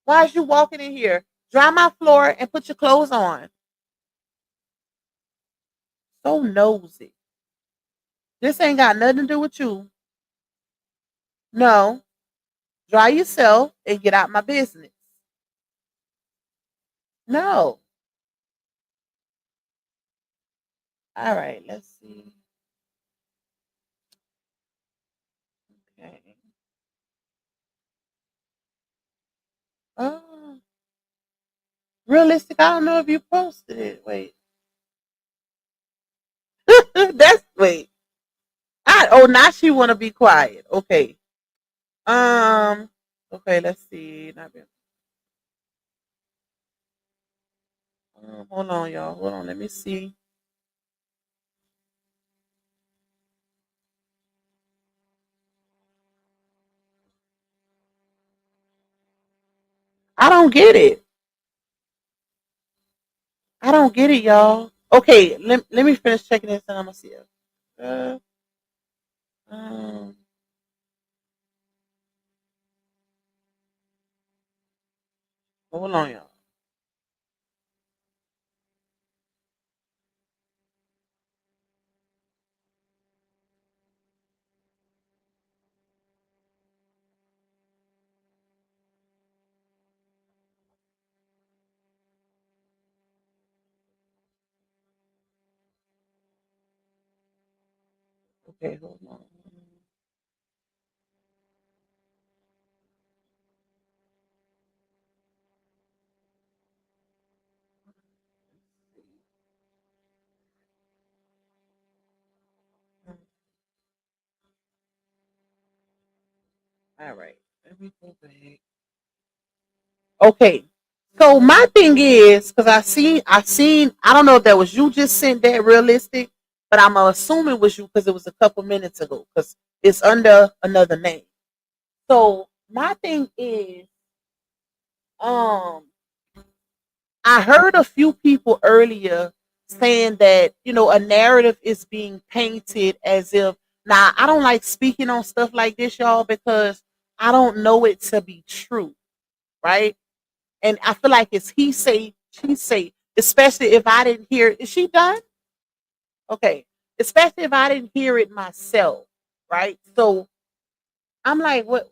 Why is you walking in here? Dry my floor and put your clothes on. So nosy. This ain't got nothing to do with you. No. Dry yourself and get out my business. No. All right, let's see. Okay. Oh, realistic. I don't know if you posted it. Wait. That's wait. Now she wanna be quiet. Okay. Um okay, let's see. Hold on, y'all. Hold on. Let me see. I don't get it. I don't get it, y'all. Okay, let me finish checking this and I'm gonna see it. Uh, um, hold on, y'all. Okay, hold on. All right, let me go back. Okay, so my thing is because I seen. I don't know if that was you just sent that realistic, but I'm assuming it was you because it was a couple minutes ago because it's under another name. So my thing is, um, I heard a few people earlier saying that, a narrative is being painted as if, now I don't like speaking on stuff like this, y'all, because I don't know it to be true, right? And I feel like it's he say, she say, especially if I didn't hear it. Is she done? Okay. Especially if I didn't hear it myself, right? So I'm like, where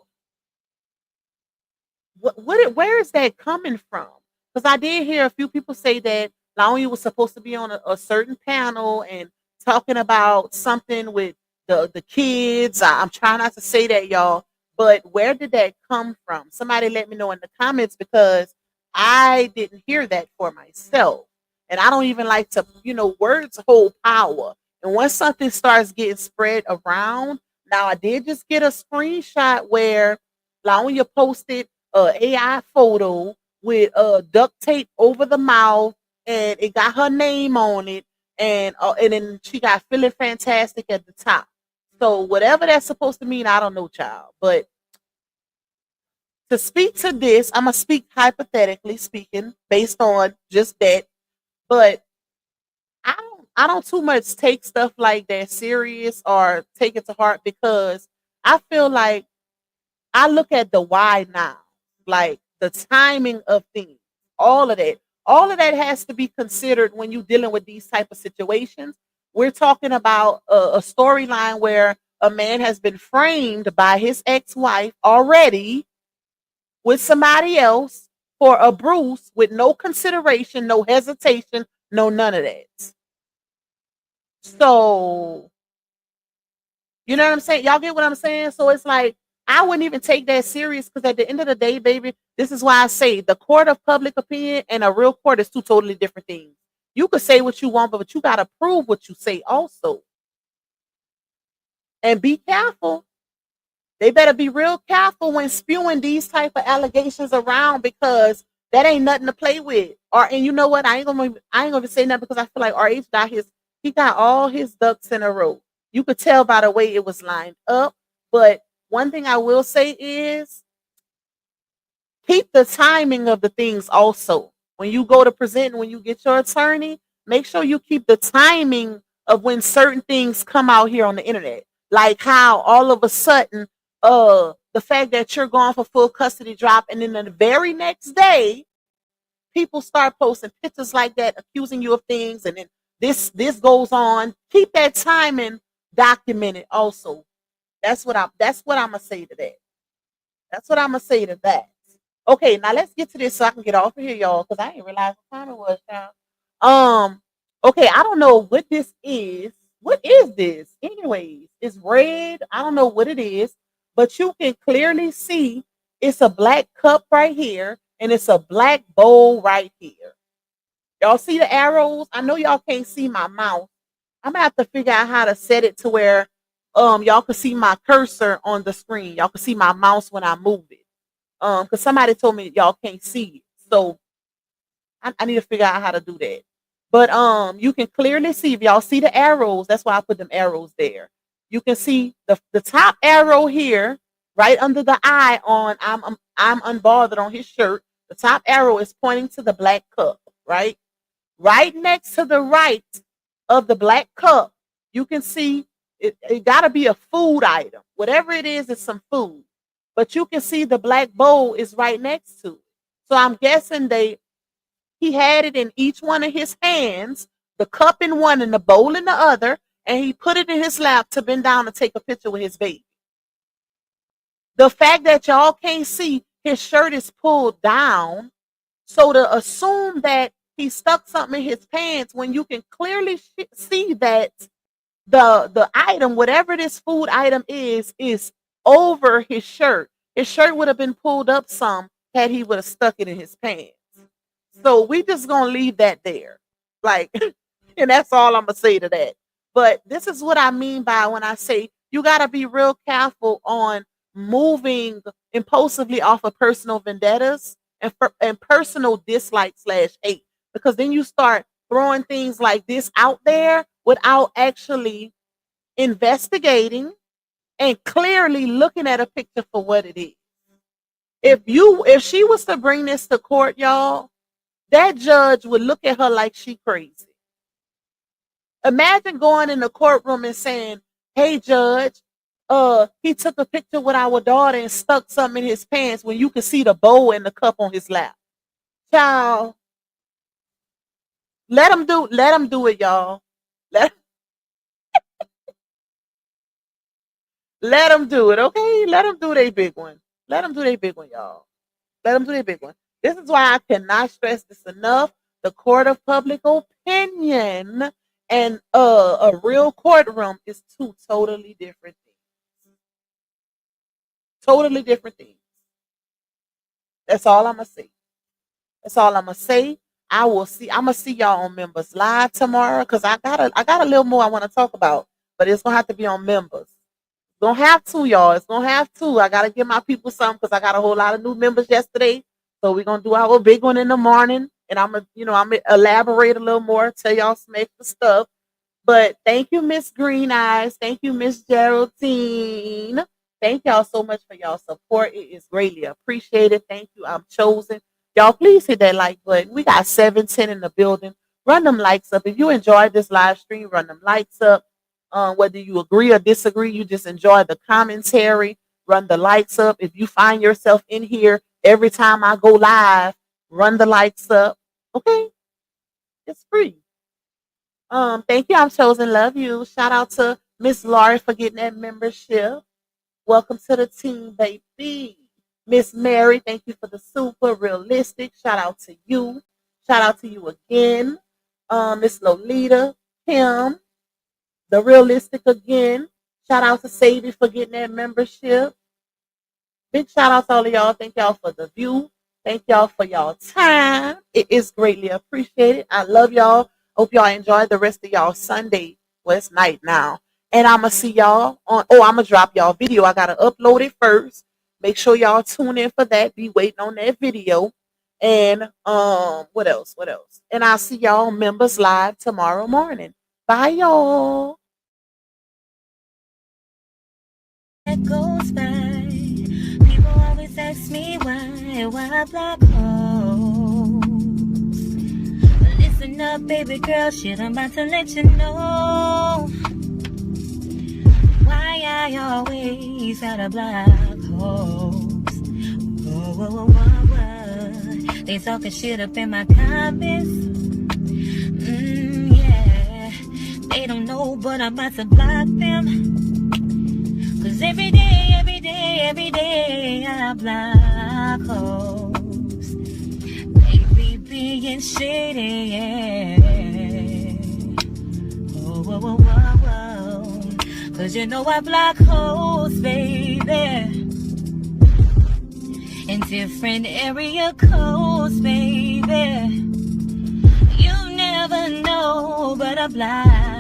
is that coming from? Because I did hear a few people say that Laomi was supposed to be on a certain panel and talking about something with the kids. I'm trying not to say that, y'all, but where did that come from? Somebody let me know in the comments because I didn't hear that for myself. And I don't even like to, words hold power. And once something starts getting spread around, now I did just get a screenshot where Laonia posted a AI photo with duct tape over the mouth, and it got her name on it, and then she got feeling fantastic at the top. So whatever that's supposed to mean, I don't know, child. But to speak to this, I'm gonna speak hypothetically speaking, based on just that. But I don't too much take stuff like that serious or take it to heart, because I feel like I look at the why now, like the timing of things, all of that. All of that has to be considered when you're dealing with these type of situations. We're talking about a storyline where a man has been framed by his ex-wife already with somebody else for a bruise with no consideration, no hesitation, no none of that. So, you know what I'm saying? Y'all get what I'm saying? So it's like, I wouldn't even take that serious, because at the end of the day, baby, this is why I say the court of public opinion and a real court is two totally different things. You could say what you want, but you got to prove what you say also. And be careful. They better be real careful when spewing these type of allegations around, because that ain't nothing to play with. And you know what? I ain't gonna say nothing, because I feel like RH he got all his ducks in a row. You could tell by the way it was lined up. But one thing I will say is, keep the timing of the things also. When you go to present, when you get your attorney, make sure you keep the timing of when certain things come out here on the internet. Like how all of a sudden, the fact that you're going for full custody drop, and then the very next day, people start posting pictures like that, accusing you of things, and then this goes on. Keep that timing documented also. That's what I'm gonna say to that. That's what I'm gonna say to that. Okay, now let's get to this so I can get off of here, y'all, because I didn't realize what time it was, y'all. Okay, I don't know what this is. What is this? Anyways, it's red. I don't know what it is, but you can clearly see it's a black cup right here, and it's a black bowl right here. Y'all see the arrows? I know y'all can't see my mouth. I'm gonna have to figure out how to set it to where y'all can see my cursor on the screen. Y'all can see my mouse when I move it. Because somebody told me y'all can't see it. So I need to figure out how to do that. But you can clearly see, if y'all see the arrows, that's why I put them arrows there. You can see the top arrow here, right under the eye on I'm unbothered on his shirt. The top arrow is pointing to the black cup, right? Right next to the right of the black cup, you can see it gotta be a food item. Whatever it is, it's some food. But you can see the black bowl is right next to it. So I'm guessing he had it in each one of his hands, the cup in one and the bowl in the other, and he put it in his lap to bend down and take a picture with his baby. The fact that y'all can't see his shirt is pulled down, so to assume that he stuck something in his pants when you can clearly see that the item, whatever this food item is over his shirt. His shirt would have been pulled up some had he would have stuck it in his pants. So we just gonna leave that there. Like, and that's all I'm gonna say to that. But this is what I mean by when I say you gotta be real careful on moving impulsively off of personal vendettas and personal dislike / hate, because then you start throwing things like this out there without actually investigating and clearly looking at a picture for what it is. If she was to bring this to court, y'all, that judge would look at her like she crazy. Imagine going in the courtroom and saying, "Hey, judge, he took a picture with our daughter and stuck something in his pants," when you can see the bowl and the cup on his lap. Child, let him do it, y'all. Let let them do it, okay? Let them do their big one. Let them do their big one, y'all. Let them do their big one. This is why I cannot stress this enough. The court of public opinion and a real courtroom is two totally different things. Totally different things. That's all I'm gonna say. That's all I'm gonna say. I'm gonna see y'all on Members Live tomorrow because I got a little more I want to talk about, but it's gonna have to be on Members. Gonna have to, y'all. It's gonna have to. I gotta give my people something because I got a whole lot of new members yesterday. So we're gonna do our big one in the morning, and I'm gonna elaborate a little more, tell y'all some extra stuff. But thank you, Miss Green Eyes. Thank you, Miss Geraldine. Thank y'all so much for y'all support. It is greatly appreciated. Thank you. I'm chosen. Y'all, please hit that like button. We got 710 in the building. Run them likes up. If you enjoyed this live stream, run them likes up. Whether you agree or disagree, you just enjoy the commentary, run the likes up. If you find yourself in here every time I go live, run the likes up. Okay? It's free. Thank you. I'm chosen. Love you. Shout out to Miss Laurie for getting that membership. Welcome to the team, baby. Miss Mary, thank you for the super realistic. Shout out to you. Shout out to you again. Miss Lolita, Kim, the realistic again. Shout out to Sadie for getting that membership. Big shout out to all of y'all. Thank y'all for the view. Thank y'all for y'all time. It is greatly appreciated. I love y'all. Hope y'all enjoy the rest of y'all Sunday. Well, it's night now. And I'm going to see y'all on, I'm going to drop y'all video. I got to upload it first. Make sure y'all tune in for that. Be waiting on that video. And what else? And I'll see y'all on Members Live tomorrow morning. Bye, y'all. That goes by. People always ask me why black holes. Listen up, baby girl, shit, I'm about to let you know why I always got a black holes. Whoa. They talking shit up in my comments. Yeah, they don't know, but I'm about to block them. Cause every day, I block hoes. They be being shady, yeah. Whoa. Cause you know I block hoes, baby. In different area codes, baby. You never know, but I block